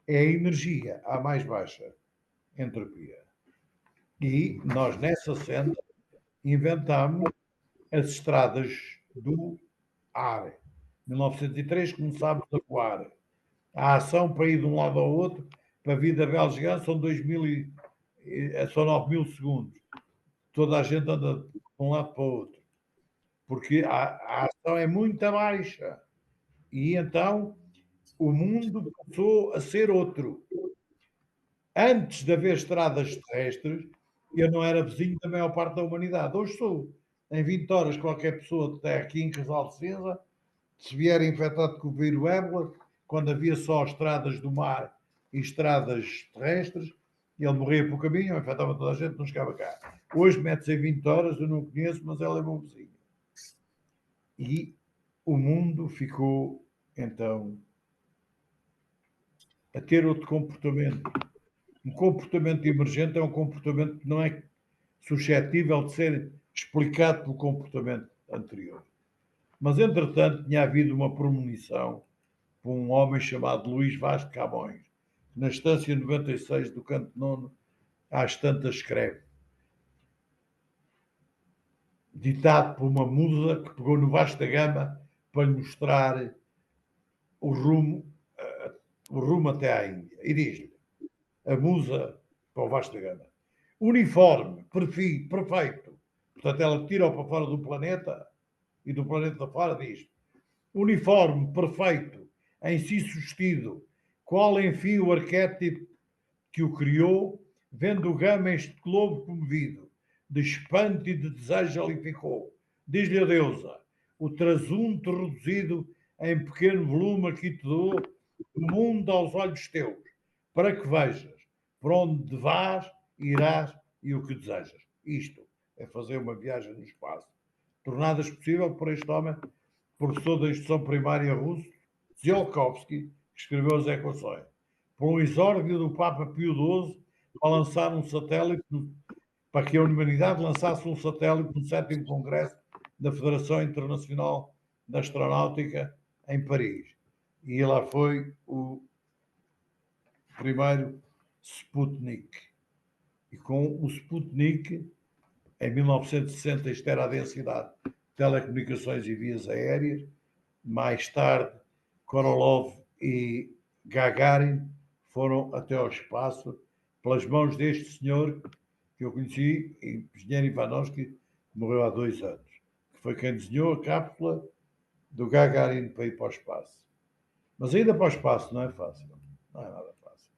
é a energia à mais baixa entropia. E nós, nessa senda, inventamos as estradas do ar. Em 1903 começámos a voar. A ação para ir de um lado ao outro, para vir da Bélgica, são 9.000 segundos. Toda a gente anda de um lado para o outro. Porque a ação é muito baixa. E então o mundo passou a ser outro. Antes de haver estradas terrestres, eu não era vizinho da maior parte da humanidade. Hoje sou. Em 20 horas, qualquer pessoa que está aqui em Casal de Cinza, se vier infectado com o vírus ébola, quando havia só estradas do mar e estradas terrestres, ele morria por caminho, infectava toda a gente, não chegava cá. Hoje mete-se em 20 horas, eu não o conheço, mas ela é meu vizinho. E o mundo ficou, então, a ter outro comportamento. Um comportamento emergente é um comportamento que não é suscetível de ser explicado pelo comportamento anterior. Mas, entretanto, tinha havido uma premonição por um homem chamado Luís Vaz de Camões, que na estância 96 do canto nono, às tantas escreve, ditado por uma musa que pegou no Vasco da Gama para lhe mostrar o rumo, o rumo até à Índia. E diz-lhe, a musa para o Vasco da Gama, uniforme, perfeito. Portanto, ela tira-o para fora do planeta e do planeta fora diz, uniforme, perfeito, em si sustido, qual enfim o arquétipo que o criou, vendo o Gama este globo comovido, de espanto e de desejo ali ficou. Diz-lhe a deusa, o trasunto reduzido em pequeno volume aqui te dou, o mundo aos olhos teus, para que vejas, por onde vás, irás e o que desejas. Isto é fazer uma viagem no espaço. Tornadas possível por este homem, professor da instrução primária russo, Tsiolkovsky, que escreveu as equações. Por um exórdio do Papa Pio XII para lançar um satélite, para que a humanidade lançasse um satélite no 7º Congresso da Federação Internacional da Astronáutica em Paris. E lá foi o primeiro Sputnik. E com o Sputnik, em 1960, isto era a densidade de telecomunicações e vias aéreas. Mais tarde, Korolev e Gagarin foram até ao espaço pelas mãos deste senhor que eu conheci, engenheiro Ivanovsky, que morreu há 2 anos, que foi quem desenhou a cápsula do Gagarin para ir para o espaço. Mas ainda para o espaço não é fácil. Não é nada fácil.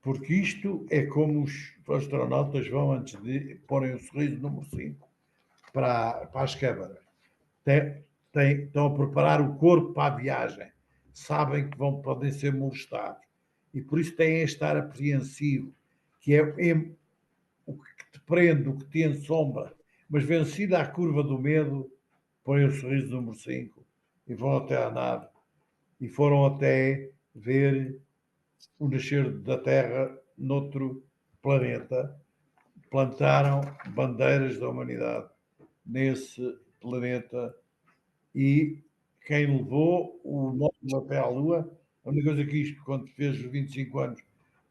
Porque isto é como os astronautas vão antes de porem o sorriso número 5 para as câmaras. Estão a preparar o corpo para a viagem. Sabem que podem ser molestados. E por isso têm a estar apreensivo, que é o que te prende, o que te ensombra. Mas vencida a curva do medo, põem o sorriso número 5 e vão até à nave. E foram até ver o nascer da Terra noutro planeta. Plantaram bandeiras da humanidade nesse planeta e quem levou o módulo até à Lua, a única coisa que isto, quando fez os 25 anos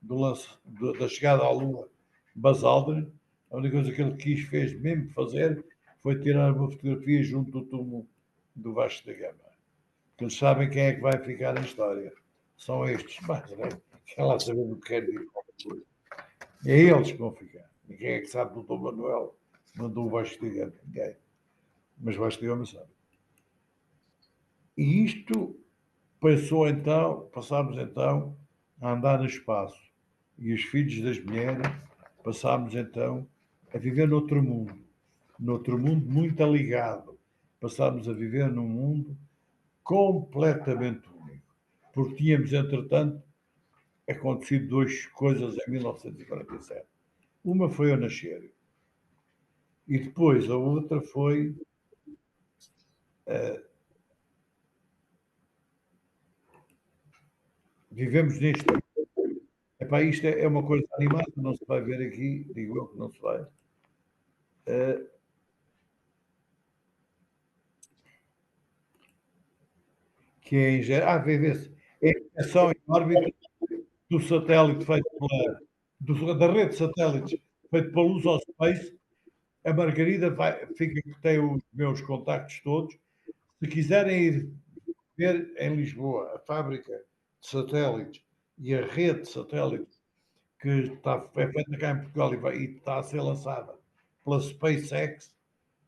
da chegada à Lua, Buzz Aldrin, a única coisa que ele fez mesmo fazer foi tirar uma fotografia junto do túmulo do Vasco da Gama. Porque eles sabem quem é que vai ficar na história. São estes, mas né? Quer lá saber do que quer dizer. É eles que vão ficar. Ninguém é que sabe do Dom Manuel, mandou o Vasco da Gama. Ninguém. Mas o Vasco da Gama sabe. E isto passámos então a andar no espaço. E os filhos das mulheres passámos então a viver noutro mundo muito ligado. Passámos a viver num mundo completamente único. Porque tínhamos, entretanto, acontecido 2 coisas em 1947. Uma foi eu nascer. E depois a outra foi vivemos neste. Epá, isto é uma coisa animada, não se vai ver aqui, digo eu que não se vai. Que é em geral. Vê-se. É a estação em órbita do satélite feito da rede de satélites feito pela Luz ao Space. A Margarida tem os meus contactos todos. Se quiserem ir ver em Lisboa a fábrica de satélites e a rede de satélites que é feita cá em Portugal e está a ser lançada pela SpaceX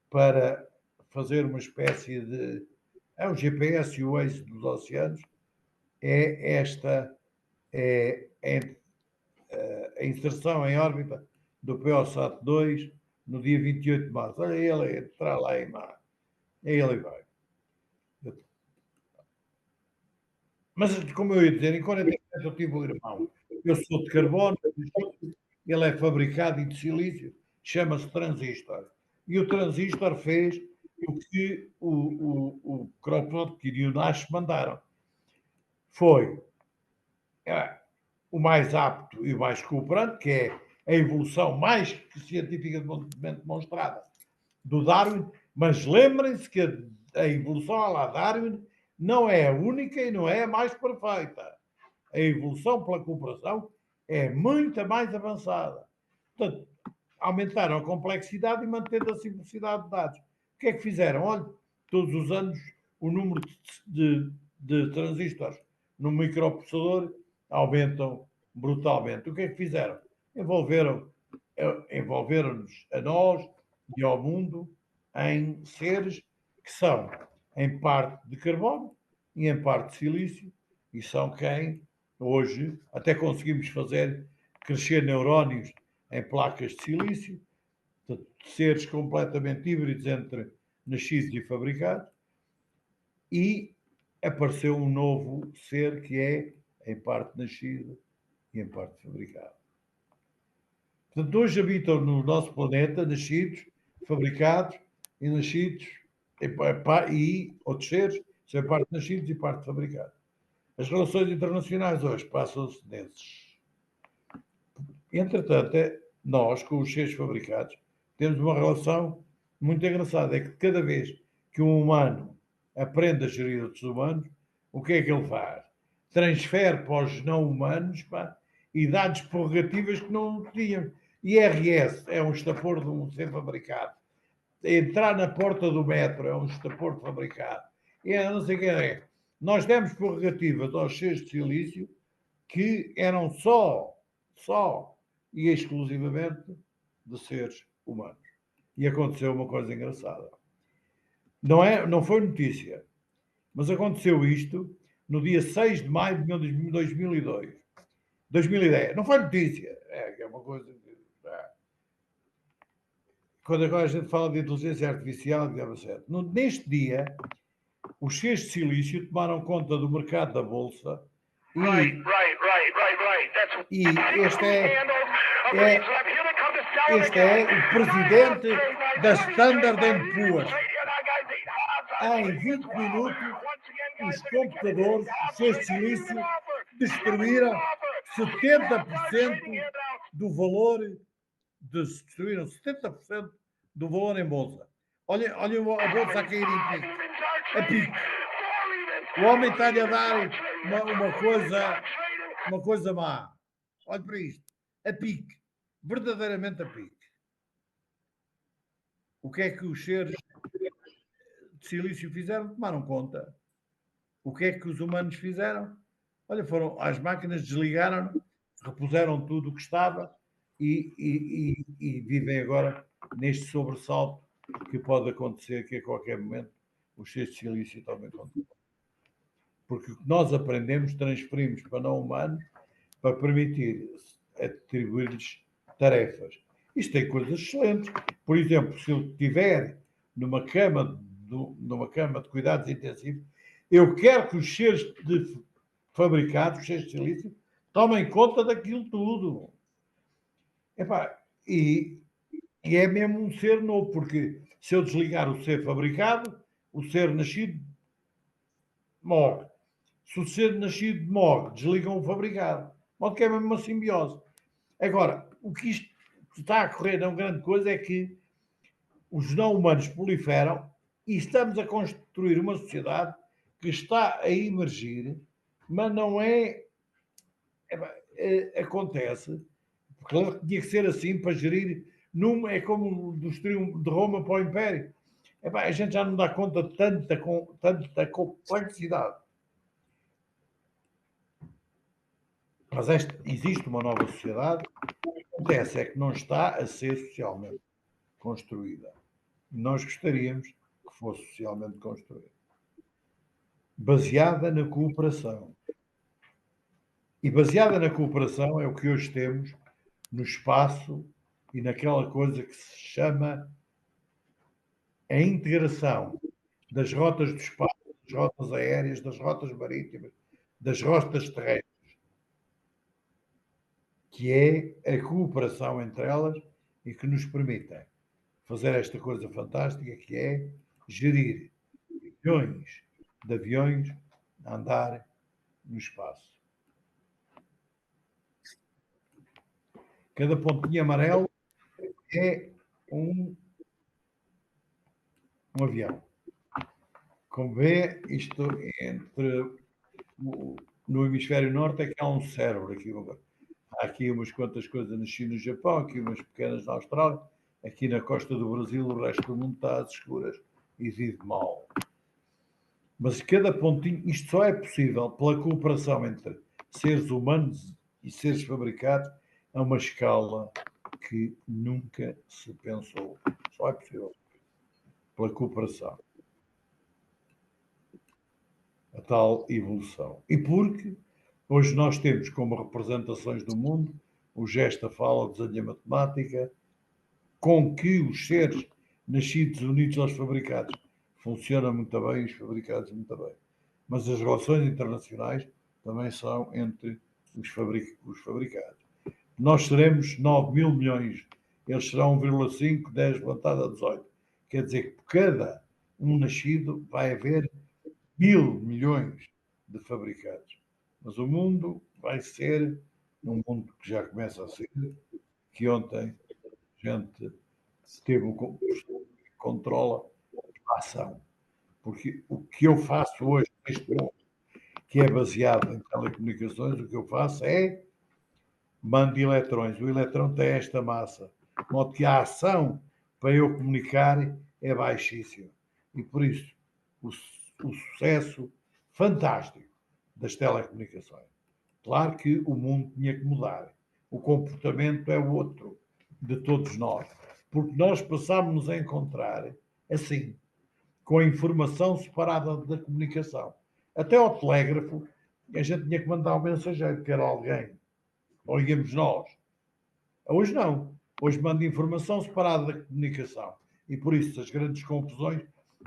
para fazer uma espécie de. É o GPS e o Waze dos oceanos. É esta. A inserção em órbita do POSAT-2 no dia 28 de março. Olha ele, entrar lá em mar. E ele vai. Mas, como eu ia dizer, em 47 eu tive um irmão. Eu sou de carbono, ele é fabricado de silício, chama-se transistor. E o transistor fez o que o Kropotkin e o Nash mandaram. Foi o mais apto e o mais cooperante, que é a evolução mais cientificamente demonstrada do Darwin, mas lembrem-se que a evolução à la Darwin não é a única e não é a mais perfeita. A evolução pela cooperação é muito mais avançada. Portanto, aumentaram a complexidade e mantendo a simplicidade de dados. O que é que fizeram? Olha, todos os anos o número de transistores no microprocessador aumentam brutalmente. O que é que fizeram? Envolveram-nos a nós e ao mundo em seres que são em parte de carbono e em parte de silício, e são quem hoje até conseguimos fazer crescer neurónios em placas de silício, seres completamente híbridos entre nascidos e fabricados, e apareceu um novo ser que é, em parte nascido, e em parte fabricado. Portanto, hoje habitam no nosso planeta nascidos, fabricados e nascidos e outros seres, são parte nascidos e parte fabricados. As relações internacionais hoje passam-se nesses. Entretanto, nós, com os seres fabricados, temos uma relação muito engraçada. É que cada vez que um humano aprende a gerir outros humanos, o que é que ele faz? Transfere para os não humanos, pá, e dá-lhes prerrogativas que não tinham. IRS é um estapor de um ser fabricado. Entrar na porta do metro é um estapor de fabricado. É não sei o que é. Nós demos prerrogativas aos seres de silício que eram só e exclusivamente de seres humanos. E aconteceu uma coisa engraçada. Não foi notícia, mas aconteceu isto no dia 6 de maio de 2002. 2010. Não foi notícia. É uma coisa. Quando agora a gente fala de inteligência artificial, neste dia, os seres de silício tomaram conta do mercado da Bolsa e este é o presidente da Standard Poor's. Em 20 minutos, os computadores, os seres de silício, destruíram 70% do valor, destruíram 70% do valor em bolsa. Olhem a bolsa a cair em pico. A pico. O homem está-lhe a dar uma coisa má. Olhe para isto. A pique. Verdadeiramente a pique. O que é que os seres de silício fizeram? Tomaram conta. O que é que os humanos fizeram? Olha, foram às máquinas, desligaram, repuseram tudo o que estava e vivem agora neste sobressalto que pode acontecer que a qualquer momento os seres de silício tomem conta. Porque o que nós aprendemos, transferimos para não humanos para permitir atribuir-lhes tarefas. Isto tem coisas excelentes. Por exemplo, se eu estiver numa cama de cuidados intensivos, eu quero que os seres fabricados, os seres de silício, tomem conta daquilo tudo. E é mesmo um ser novo, porque se eu desligar o ser fabricado, o ser nascido morre. Se o ser nascido morre, desligam o fabricado. Modo que é mesmo uma simbiose. Agora, o que isto está a correr, não grande coisa, é que os não humanos proliferam e estamos a construir uma sociedade que está a emergir, mas não acontece, porque claro que tinha que ser assim para gerir, é como de Roma para o Império. A gente já não dá conta de tanta complexidade. Mas existe uma nova sociedade. O que acontece é que não está a ser socialmente construída. Nós gostaríamos que fosse socialmente construída. Baseada na cooperação. E baseada na cooperação é o que hoje temos no espaço e naquela coisa que se chama a integração das rotas do espaço, das rotas aéreas, das rotas marítimas, das rotas terrestres, que é a cooperação entre elas e que nos permitem fazer esta coisa fantástica que é gerir milhões de aviões a andar no espaço. Cada pontinho amarelo é um avião. Como vê, isto no hemisfério norte é que há um cérebro aqui. Há aqui umas quantas coisas na China e no Japão, aqui umas pequenas na Austrália, aqui na costa do Brasil o resto do mundo está às escuras e vive mal. Mas cada pontinho, isto só é possível pela cooperação entre seres humanos e seres fabricados a uma escala que nunca se pensou. Só é possível pela cooperação. A tal evolução. E porque hoje nós temos como representações do mundo o gesto, a fala, o desenho, a matemática, com que os seres nascidos unidos aos fabricados funcionam muito bem, os fabricados muito bem. Mas as relações internacionais também são entre os fabricados. Nós seremos 9 mil milhões, eles serão 1,5, 10 levantado a 18. Quer dizer que por cada um nascido vai haver 1.000 milhões de fabricados. Mas o mundo vai ser um mundo que já começa a ser, que ontem a gente teve o controla a ação. Porque o que eu faço hoje, neste mundo, que é baseado em telecomunicações, o que eu faço é mando eletrões. O eletrão tem esta massa. De modo que a ação para eu comunicar é baixíssima. E por isso, o sucesso fantástico das telecomunicações. Claro que o mundo tinha que mudar. O comportamento é o outro de todos nós. Porque nós passámos a encontrar assim, com a informação separada da comunicação. Até ao telégrafo, a gente tinha que mandar um mensageiro, que era alguém. Ou íamos nós. Hoje não. Hoje manda informação separada da comunicação. E por isso, as grandes confusões,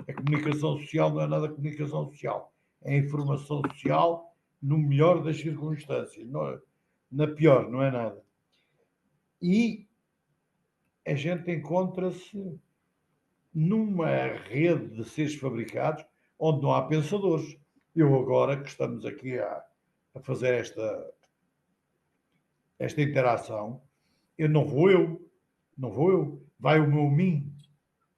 a comunicação social não é nada comunicação social. É informação social no melhor das circunstâncias. Na pior, não é nada. E a gente encontra-se numa rede de seres fabricados onde não há pensadores. Eu agora que estamos aqui a fazer esta interação, não vou eu, vai o meu mim,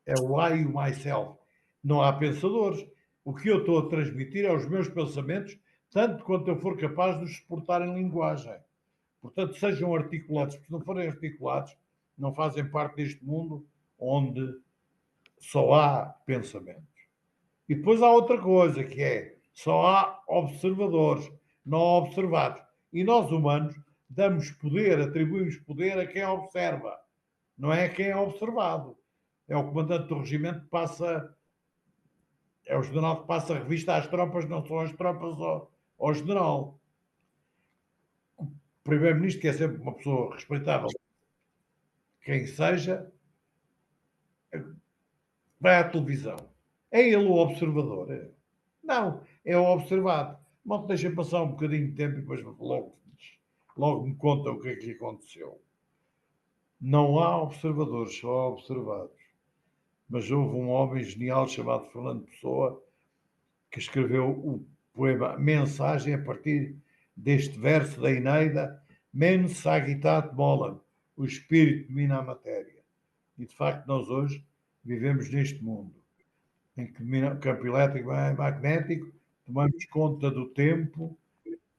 é o I e o myself. Não há pensadores. O que eu estou a transmitir é os meus pensamentos, tanto quanto eu for capaz de os exportar em linguagem. Portanto, sejam articulados, porque se não forem articulados, não fazem parte deste mundo onde só há pensamentos. E depois há outra coisa, que é, só há observadores, não há observados. E nós, humanos, damos poder, atribuímos poder a quem observa, não é a quem é observado. É o comandante do regimento que passa, é o general que passa a revista às tropas, não são as tropas ao general. O primeiro-ministro, que é sempre uma pessoa respeitável, quem seja, vai à televisão. É ele o observador? Não, é o observado. Mal deixa passar um bocadinho de tempo e depois logo me conta o que é que aconteceu. Não há observadores, só há observados. Mas houve um homem genial chamado Fernando Pessoa que escreveu o poema Mensagem a partir deste verso da Eneida, Mens sagitat molam, o espírito domina a matéria. E de facto nós hoje vivemos neste mundo, em que o campo elétrico é magnético, tomamos conta do tempo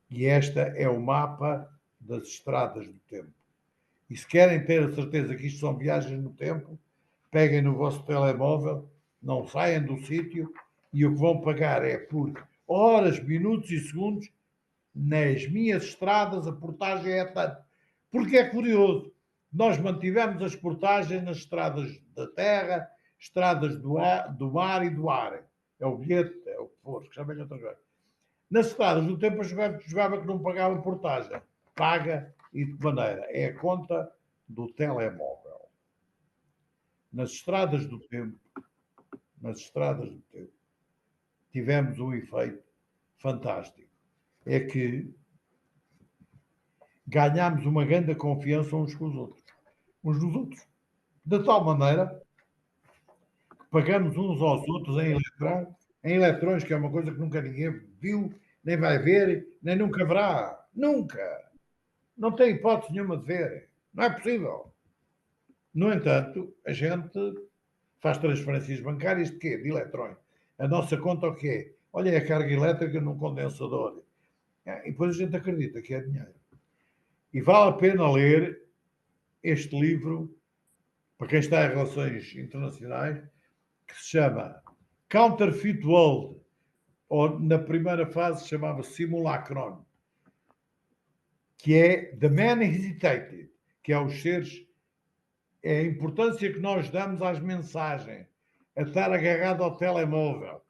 e esta é o mapa das estradas do tempo. E se querem ter a certeza que isto são viagens no tempo, peguem no vosso telemóvel, não saiam do sítio e o que vão pagar é por horas, minutos e segundos. Nas minhas estradas a portagem é tanto. Porque é curioso, nós mantivemos as portagens nas estradas da terra, estradas do mar e do ar. É o bilhete, é o que for, que chamem outra coisa. Nas estradas do tempo eu jogava que não pagava portagem. Paga e de que maneira? É a conta do telemóvel. Nas estradas do tempo, tivemos um efeito fantástico. É que ganhámos uma grande confiança uns com os outros. Uns dos outros. De tal maneira que pagamos uns aos outros em eletrões, que é uma coisa que nunca ninguém viu, nem vai ver, nem nunca verá. Nunca. Não tem hipótese nenhuma de ver. Não é possível. No entanto, a gente faz transferências bancárias de quê? De eletrões. A nossa conta o quê? Olha, é a carga elétrica num condensador. E depois a gente acredita que é dinheiro. E vale a pena ler este livro, para quem está em relações internacionais, que se chama Counterfeit World, ou na primeira fase chamava Simulacron, que é The Man Hesitated, que é os seres, é a importância que nós damos às mensagens, a estar agarrado ao telemóvel,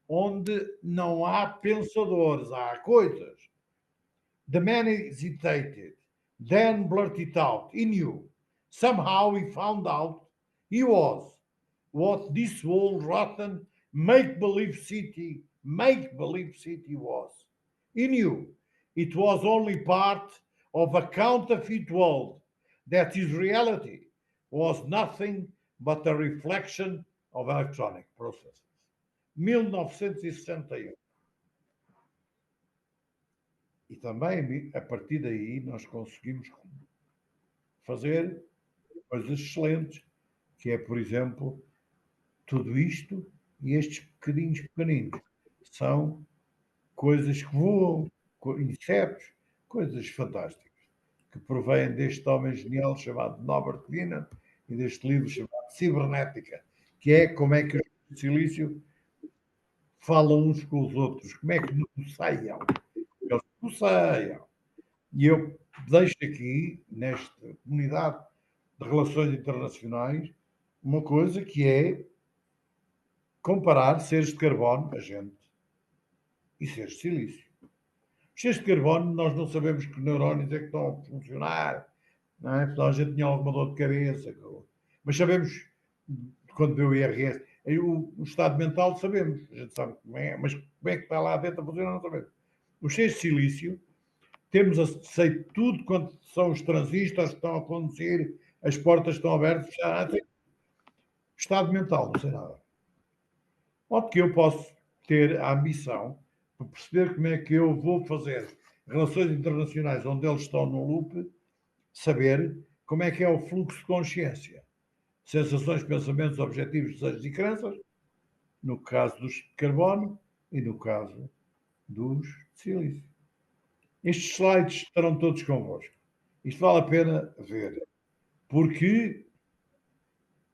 onde não há pensadores, há coisas. The man hesitated, then blurted out. He knew. Somehow he found out he was what this old rotten make-believe city was. He knew. It was only part of a counterfeit world that his reality was nothing but a reflection of electronic processes. 1961. E também, a partir daí, nós conseguimos fazer coisas excelentes, que é, por exemplo, tudo isto e estes pequeninos. São coisas que voam, insetos, coisas fantásticas, que provêm deste homem genial chamado Norbert Wiener e deste livro chamado Cibernética, que é como é que os silício falam uns com os outros, como é que negociam. Eles negociam. E eu deixo aqui, nesta comunidade de relações internacionais, uma coisa que é comparar seres de carbono, a gente, e seres de silício. Os seres de carbono, nós não sabemos que neurónios é que estão a funcionar, não é? Senão a gente tinha alguma dor de cabeça. Mas sabemos, quando vê o IRS, o estado mental sabemos, a gente sabe como é, mas como é que está lá dentro a funcionar, não sabemos. Os seres de silício, temos aceito tudo quando são os transistores que estão a conduzir, as portas estão abertas, já, estado mental, não sei nada. Pode que eu posso ter a ambição de perceber como é que eu vou fazer relações internacionais onde eles estão no loop, saber como é que é o fluxo de consciência, sensações, pensamentos, objetivos, desejos e crenças, no caso dos de carbono e no caso dos de silício. Estes slides estarão todos convosco. Isto vale a pena ver, porque,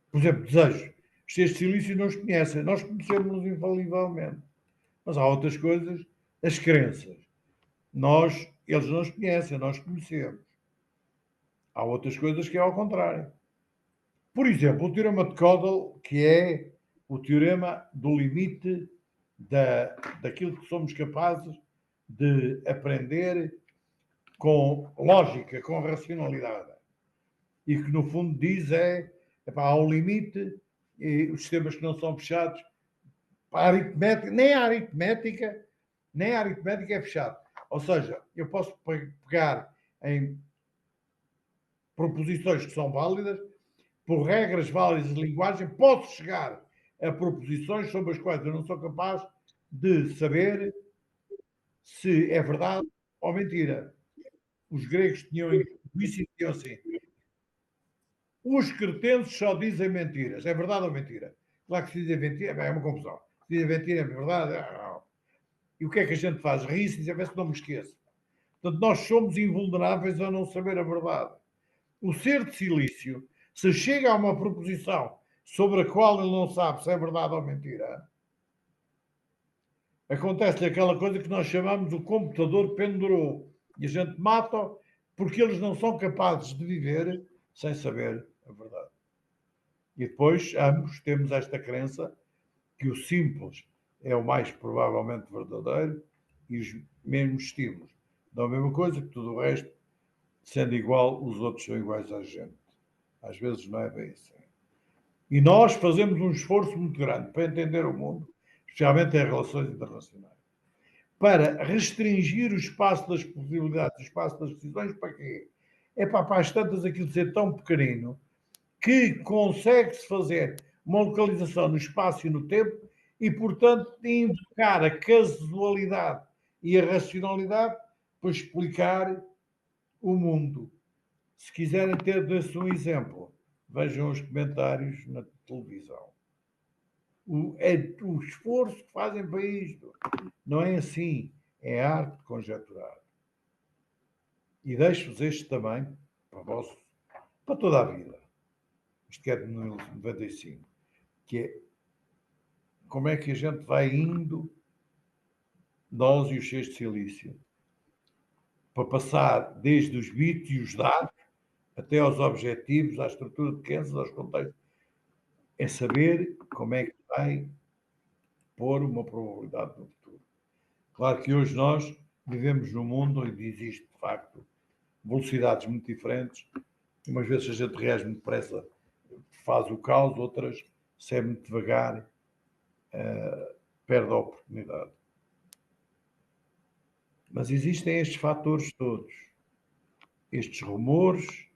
por exemplo, desejos. Os seres de silício não os conhecem, nós conhecemos-nos infalivelmente. Mas há outras coisas, as crenças. Eles não os conhecem, nós conhecemos. Há outras coisas que é ao contrário. Por exemplo, o teorema de Gödel, que é o teorema do limite daquilo que somos capazes de aprender com lógica, com racionalidade. E que, no fundo, diz há um limite, e os sistemas que não são fechados, a aritmética, nem a aritmética é fechada. Ou seja, eu posso pegar em proposições que são válidas, por regras válidas de linguagem, posso chegar a proposições sobre as quais eu não sou capaz de saber se é verdade ou mentira. Os gregos tinham isso e diziam assim: os cretenses só dizem mentiras. É verdade ou mentira? Claro que se dizem mentira, é uma confusão. Se dizem mentira, é verdade. E o que é que a gente faz? Ri-se e diz, a ver se não me esqueço. Portanto, nós somos invulneráveis a não saber a verdade. O ser de silício, se chega a uma proposição sobre a qual ele não sabe se é verdade ou mentira, acontece aquela coisa que nós chamamos o computador pendurou. E a gente mata porque eles não são capazes de viver sem saber a verdade. E depois, ambos temos esta crença que o simples é o mais provavelmente verdadeiro e os mesmos estímulos dão a mesma coisa que tudo o resto, sendo igual, os outros são iguais a gente. Às vezes não é bem assim. E nós fazemos um esforço muito grande para entender o mundo, especialmente em relações internacionais, para restringir o espaço das possibilidades, o espaço das decisões, para quê? É para as tantas aquilo de ser tão pequenino que consegue-se fazer uma localização no espaço e no tempo e, portanto, invocar a casualidade e a racionalidade para explicar o mundo. Se quiserem ter desse um exemplo, vejam os comentários na televisão. O esforço que fazem para isto não é assim, é arte de conjecturar. E deixo-vos este também para toda a vida. Isto que é de 95, que é como é que a gente vai indo, nós e os cheios de silício, para passar desde os bits e os dados até aos objetivos, à estrutura de crenças, aos contextos, é saber como é que vai pôr uma probabilidade no futuro. Claro que hoje nós vivemos num mundo onde existe, de facto, velocidades muito diferentes. Umas vezes a gente reage muito depressa, faz o caos, outras, se é muito devagar, perde a oportunidade. Mas existem estes fatores todos, estes rumores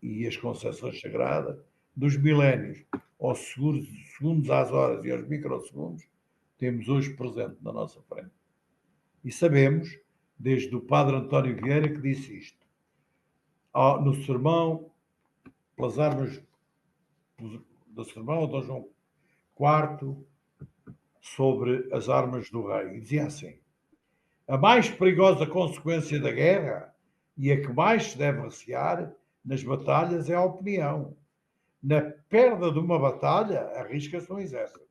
e as concessões sagradas dos milénios, aos segundos às horas e aos microsegundos, temos hoje presente na nossa frente. E sabemos, desde o padre António Vieira, que disse isto, no sermão, pelas armas do sermão de João IV, sobre as armas do rei, e dizia assim: a mais perigosa consequência da guerra e a que mais se deve recear nas batalhas é a opinião. Na perda de uma batalha, arrisca-se um exército.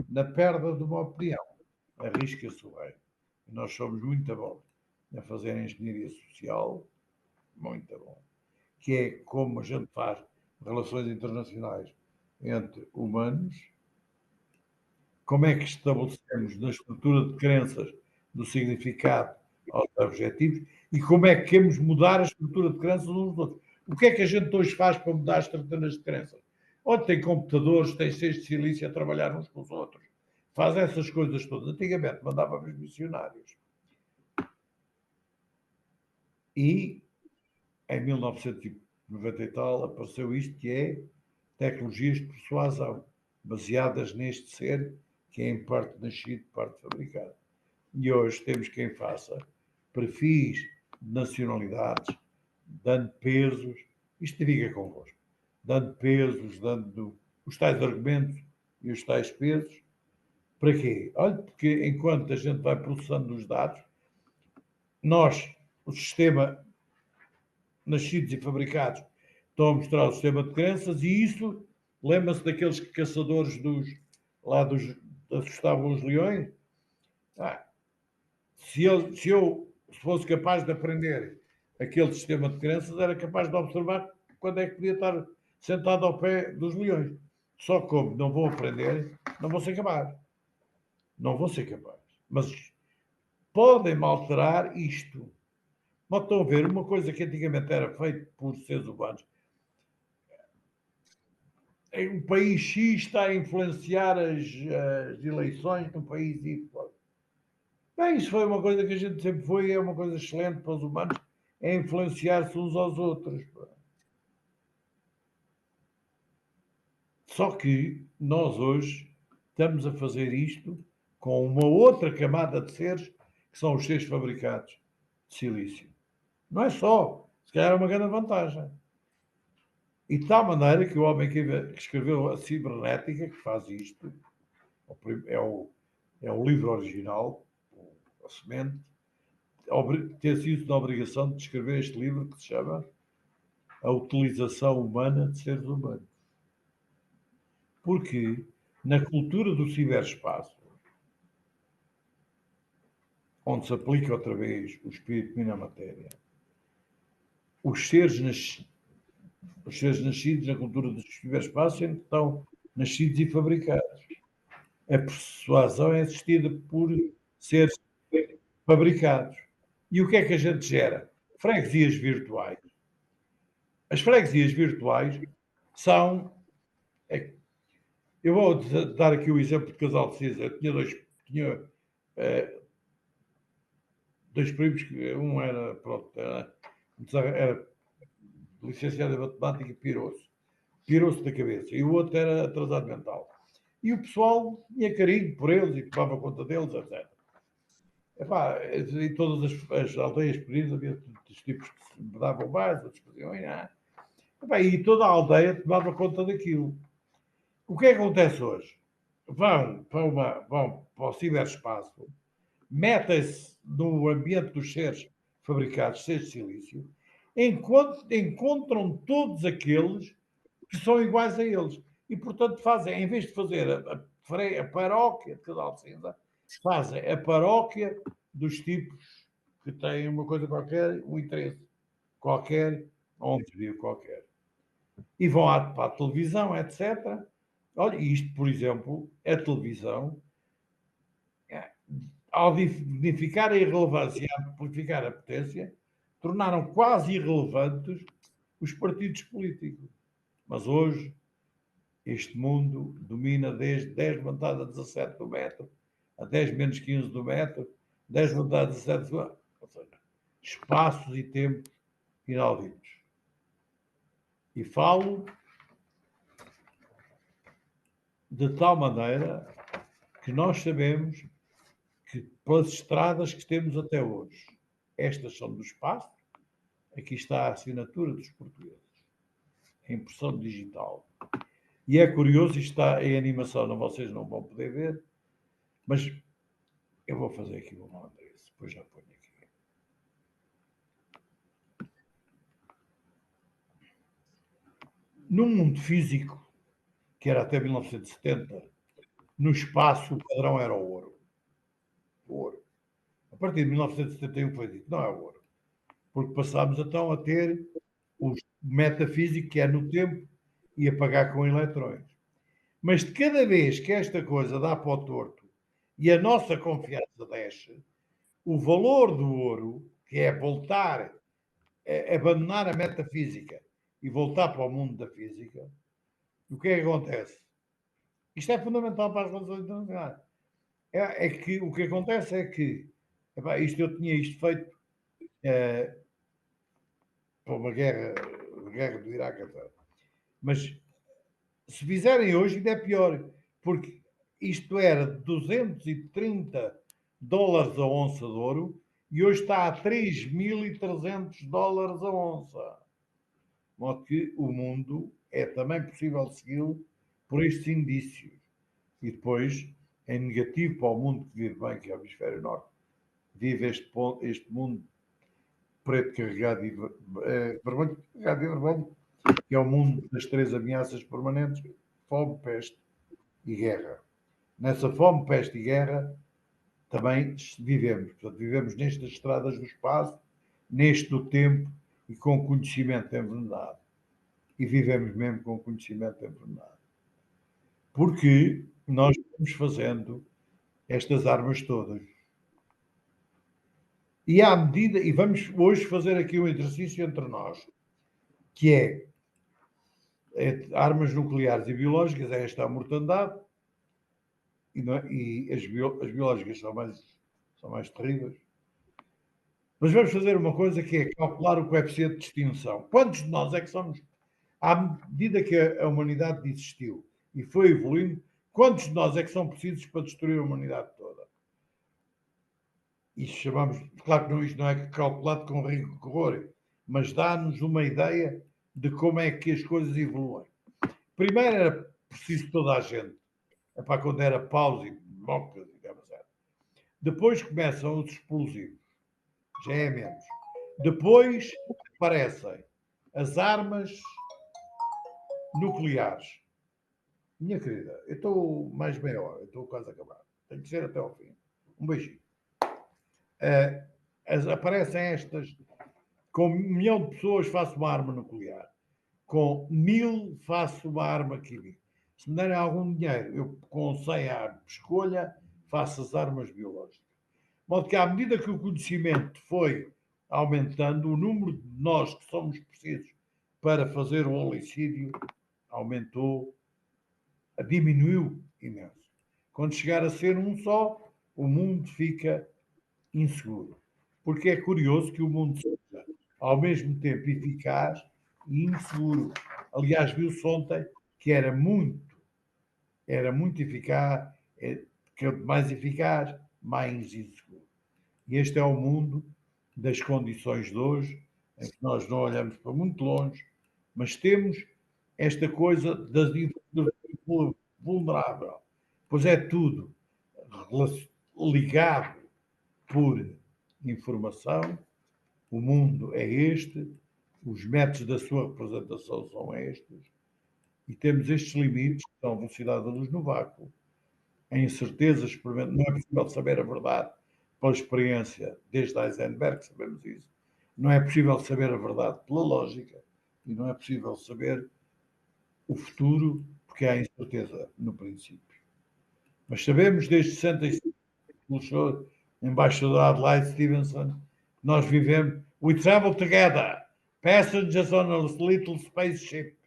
Na perda de uma opinião, arrisca-se o rei. E nós somos muito bons a fazer engenharia social, muito bom, que é como a gente faz relações internacionais entre humanos, como é que estabelecemos na estrutura de crenças do significado aos objetivos e como é que queremos mudar a estrutura de crenças uns dos outros. O que é que a gente hoje faz para mudar as estruturas de crenças? Onde tem computadores, tem seis de silício a trabalhar uns com os outros, faz essas coisas todas. Antigamente mandava-nos missionários. E em 1990 e tal apareceu isto que é tecnologias de persuasão, baseadas neste ser que é em parte nascido, parte fabricado. E hoje temos quem faça perfis de nacionalidades, dando pesos, isto liga convosco, dando pesos, dando os tais argumentos e os tais pesos. Para quê? Olha, porque enquanto a gente vai processando os dados, nós, o sistema nascidos e fabricados, estão a mostrar o sistema de crenças e isso, lembra-se daqueles caçadores lá dos assustavam os leões? Ah, se fosse capaz de aprender aquele sistema de crenças, era capaz de observar quando é que podia estar sentado ao pé dos leões. Só como não vou aprender, não vou ser capaz. Não vou ser capaz. Mas podem-me alterar isto. Mas estão a ver, uma coisa que antigamente era feita por seres humanos, um país X está a influenciar as eleições no país Y. Bem, isso foi uma coisa que a gente sempre foi, é uma coisa excelente para os humanos, é influenciar-se uns aos outros. Só que nós hoje estamos a fazer isto com uma outra camada de seres, que são os seres fabricados de silício. Não é só, se calhar é uma grande vantagem. E de tal maneira que o homem que escreveu a cibernética, que faz isto, é o livro original, a semente, ter-se na obrigação de escrever este livro que se chama A Utilização Humana de Seres Humanos. Porque na cultura do ciberespaço, onde se aplica outra vez o espírito mina matéria, os seres nascidos na cultura do ciberespaço sempre estão nascidos e fabricados. A persuasão é assistida por seres fabricados. E o que é que a gente gera? Freguesias virtuais. As freguesias virtuais são. Eu vou dar aqui o exemplo de Casal de Cisa. Eu tinha dois primos, que um era, pronto, era licenciado em matemática e pirou-se da cabeça, e o outro era atrasado mental. E o pessoal tinha carinho por eles e tomava conta deles, etc. Epá, em todas as aldeias pequenas havia dos tipos que se davam mais, outros que faziam. Epá, e toda a aldeia tomava conta daquilo. O que é que acontece hoje? Vão para o ciberespaço, metem-se no ambiente dos seres fabricados, seres de silício, encontram todos aqueles que são iguais a eles. E, portanto, fazem, em vez de fazer a paróquia de Casal de Cinza, fazem a paróquia dos tipos que têm uma coisa qualquer, um interesse qualquer, ou um desvio qualquer. E vão para a televisão, etc. Olha, isto, por exemplo, a televisão, ao dignificar a irrelevância e amplificar a potência, tornaram quase irrelevantes os partidos políticos. Mas hoje, este mundo domina desde 10 levantadas a 17 do metro, a 10 menos 15 do metro, 10 levantadas a 17 do metro. seja, espaços e tempos inauditos. E falo de tal maneira que nós sabemos que, pelas estradas que temos até hoje, estas são do espaço, aqui está a assinatura dos portugueses, a impressão digital. E é curioso, isto está em animação, vocês não vão poder ver, mas eu vou fazer aqui uma matriz, depois já ponho aqui. No mundo físico, que era até 1970, no espaço o padrão era o ouro. O ouro. A partir de 1971 foi dito, não é o ouro. Porque passámos então a ter o metafísico, que é no tempo, e a pagar com eletrões. Mas de cada vez que esta coisa dá para o torto e a nossa confiança desce, o valor do ouro, que é voltar, abandonar a metafísica e voltar para o mundo da física, o que é que acontece? Isto é fundamental para as relações internacionais. É que o que acontece é que, epá, isto eu tinha isto feito para uma guerra do Iraque, mas se fizerem hoje ainda é pior, porque isto era 230 dólares a onça de ouro e hoje está a 3.300 dólares a onça. De modo que o mundo é também possível segui-lo por estes indícios. E depois, é negativo para o mundo que vive bem, que é o hemisfério norte, vive este mundo preto carregado e vermelho, carregado e vermelho, que é o mundo das três ameaças permanentes: fome, peste e guerra. Nessa fome, peste e guerra também vivemos. Portanto, vivemos nestas estradas do espaço, neste do tempo e com conhecimento envenenado. E vivemos mesmo com conhecimento envenenado. Porque nós estamos fazendo estas armas todas. E à medida, e vamos hoje fazer aqui um exercício entre nós, que é armas nucleares e biológicas, é esta a mortandade, e as biológicas são mais terríveis. Mas vamos fazer uma coisa que é calcular o coeficiente de extinção. Quantos de nós é que somos, à medida que a humanidade existiu e foi evoluindo, quantos de nós é que são precisos para destruir a humanidade toda? Isto chamamos, claro que isto não é calculado com rigor, mas dá-nos uma ideia de como é que as coisas evoluem. Primeiro era preciso toda a gente, é para quando era paus e mocas, digamos assim. Depois começam os explosivos, já é menos. Depois aparecem as armas nucleares. Minha querida, eu estou mais meia hora, eu estou quase a acabar. Tenho que ser até ao fim. Um beijinho. Aparecem estas, com 1 milhão de pessoas faço uma arma nuclear, com 1000 faço uma arma química. Se me derem algum dinheiro, eu com 100 armas escolha, faço as armas biológicas. De modo que à medida que o conhecimento foi aumentando, o número de nós que somos precisos para fazer o homicídio aumentou, diminuiu imenso. Quando chegar a ser um só, o mundo fica inseguro. Porque é curioso que o mundo seja ao mesmo tempo eficaz e inseguro. Aliás, viu-se ontem que era muito eficaz, que mais eficaz, mais inseguro. E este é o mundo das condições de hoje, em que nós não olhamos para muito longe, mas temos esta coisa das vulnerável. Pois é tudo ligado por informação, o mundo é este, os métodos da sua representação são estes, e temos estes limites, que são a velocidade da luz no vácuo, a incerteza, não é possível saber a verdade pela experiência, desde Heisenberg sabemos isso, não é possível saber a verdade pela lógica, e não é possível saber o futuro, porque há incerteza no princípio. Mas sabemos desde 65, pelo senhor embaixador Adlai Stevenson, nós vivemos, we travel together, passengers on a little spaceship,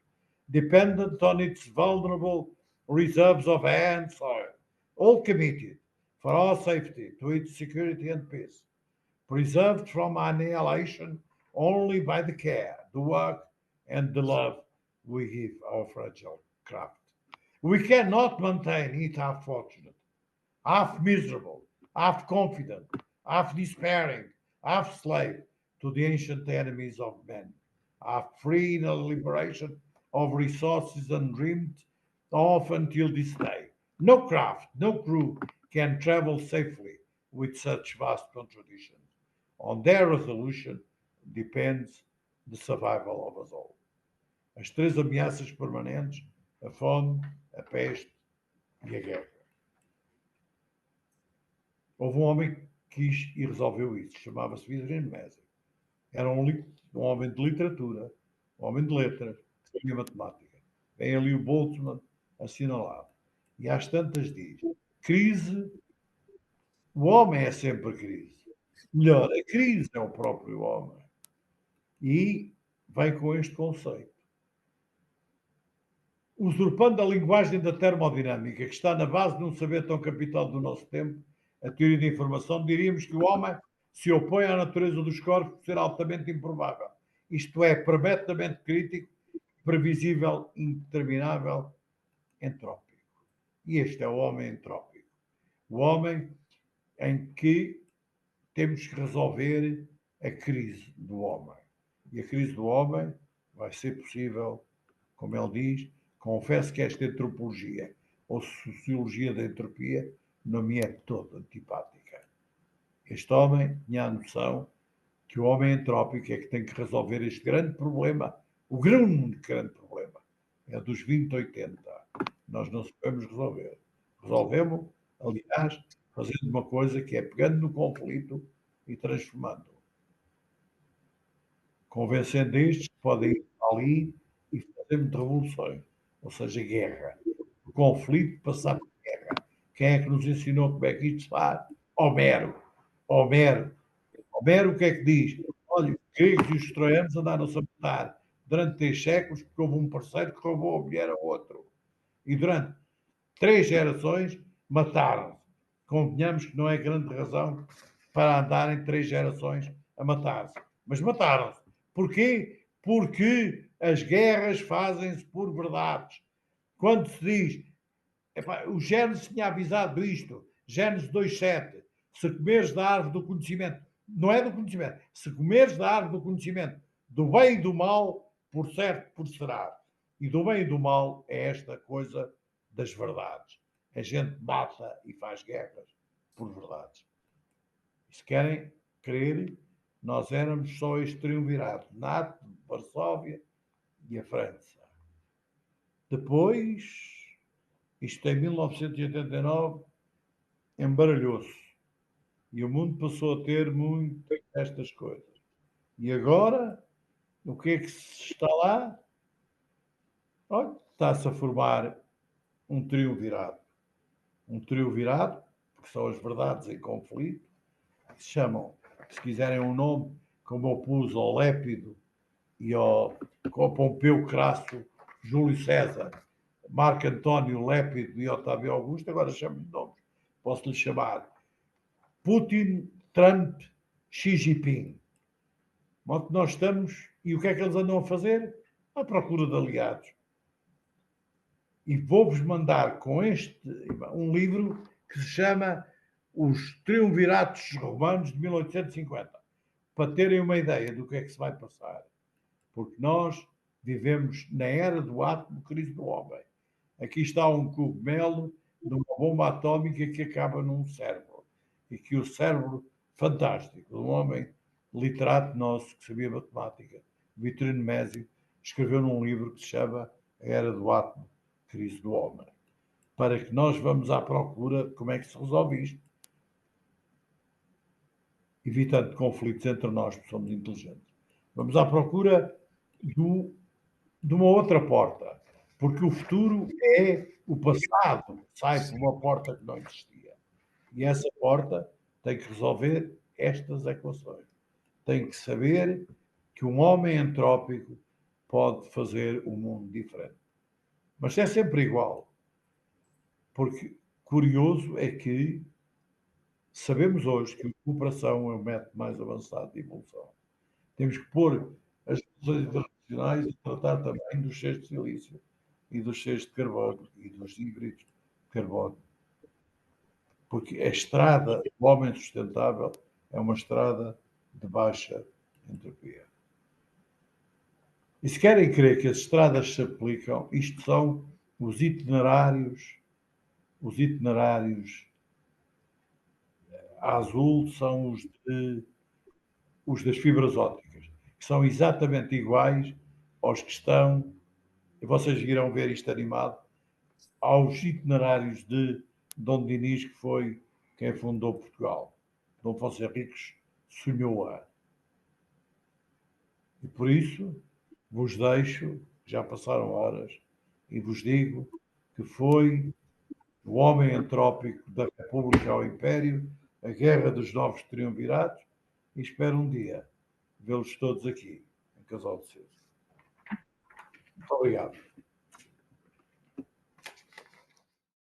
dependent on its vulnerable reserves of air and soil, all committed for our safety, to its security and peace. preserved from annihilation only by the care, the work, and the love we give our fragile craft. We cannot maintain it half fortunate, half miserable, half confident, half despairing, half slave to the ancient enemies of men, half free in the liberation of resources undreamed of until this day. No craft, no crew can travel safely with such vast contradictions. On their resolution depends the survival of us all. As três ameaças permanentes, a fome, a peste e a guerra. Houve um homem que quis e resolveu isso. Chamava-se Vidrine Mesi. Era um homem de literatura, um homem de letras, e matemática. Vem ali o Boltzmann assinalado. E às tantas diz: crise, o homem é sempre crise. Melhor, a crise é o próprio homem. E vem com este conceito. Usurpando a linguagem da termodinâmica, que está na base de um saber tão capital do nosso tempo, a teoria da informação, diríamos que o homem se opõe à natureza dos corpos por ser altamente improvável. Isto é, permanentemente crítico, previsível, indeterminável, entrópico. E este é o homem entrópico. O homem em que temos que resolver a crise do homem. E a crise do homem vai ser possível, como ele diz, confesso que esta antropologia ou sociologia da entropia não me é toda antipática. Este homem tinha a noção que o homem entrópico é que tem que resolver este grande problema, o grande problema, é dos 2080. Nós não sabemos resolver. Resolvemos, aliás, fazendo uma coisa que é pegando no conflito e transformando. Convencendo estes que podem ir ali e fazermos revoluções, ou seja, guerra. O conflito passar por guerra. Quem é que nos ensinou como é que isto se faz? Homero. Homero o que é que diz? Olha, os gregos e os troianos andaram-se a matar durante 3 séculos porque houve um parceiro que roubou a mulher a outro. E durante 3 gerações mataram-se. Convenhamos que não é grande razão para andarem 3 gerações a matar-se. Mas mataram-se. Porquê? Porque as guerras fazem-se por verdades. Quando se diz, o Gênesis tinha avisado isto, Gênesis 2:7, se comeres da árvore do conhecimento, não é do conhecimento, se comeres da árvore do conhecimento do bem e do mal, por certo por será. E do bem e do mal é esta coisa das verdades. A gente mata e faz guerras por verdades. E se querem crer, nós éramos só este triunvirato, NATO, Varsóvia e a França. Depois, isto em 1989, embaralhou-se. E o mundo passou a ter muito estas coisas. E agora, o que é que se está lá? Olha, está-se a formar um triunvirato. Um triunvirato, que são as verdades em conflito, que se chamam, se quiserem um nome, como eu pus ao Lépido e ao Pompeu Crasso, Júlio César, Marco António Lépido e Otávio Augusto, agora chamo-lhe nomes. Posso-lhe chamar Putin, Trump, Xi Jinping. Onde nós estamos e o que é que eles andam a fazer? À procura de aliados. E vou-vos mandar com este um livro que se chama Os Triunviratos Romanos de 1850, para terem uma ideia do que é que se vai passar. Porque nós vivemos na era do átomo, crise do homem. Aqui está um cogumelo de uma bomba atómica que acaba num cérebro. E que o cérebro fantástico de um homem literato nosso que sabia matemática, Vitorino Mésio, escreveu num livro que se chama A Era do Átomo, Crise do Homem. Para que nós vamos à procura de como é que se resolve isto, evitando conflitos entre nós, que somos inteligentes. Vamos à procura de uma outra porta, porque o futuro é o passado, sai por uma porta que não existia. E essa porta tem que resolver estas equações. Tem que saber que um homem entrópico pode fazer um mundo diferente. Mas é sempre igual. Porque curioso é que Sabemos hoje que a cooperação é o método mais avançado de evolução. Temos que pôr as relações internacionais e tratar também dos seios de silício e dos seios de carbono e dos híbridos de carbono. Porque a estrada do homem sustentável é uma estrada de baixa entropia. E se querem crer que as estradas se aplicam, isto são os itinerários a azul são os das fibras ópticas, que são exatamente iguais aos que estão, e vocês irão ver isto animado, aos itinerários de Dom Dinis, que foi quem fundou Portugal. Dom Afonso Henriques sonhou-a. E por isso vos deixo, já passaram horas, e vos digo que foi o homem antrópico da República ao Império, a Guerra dos Novos Triunviratos, e espero um dia vê-los todos aqui, em Casal de Cedo. Muito obrigado.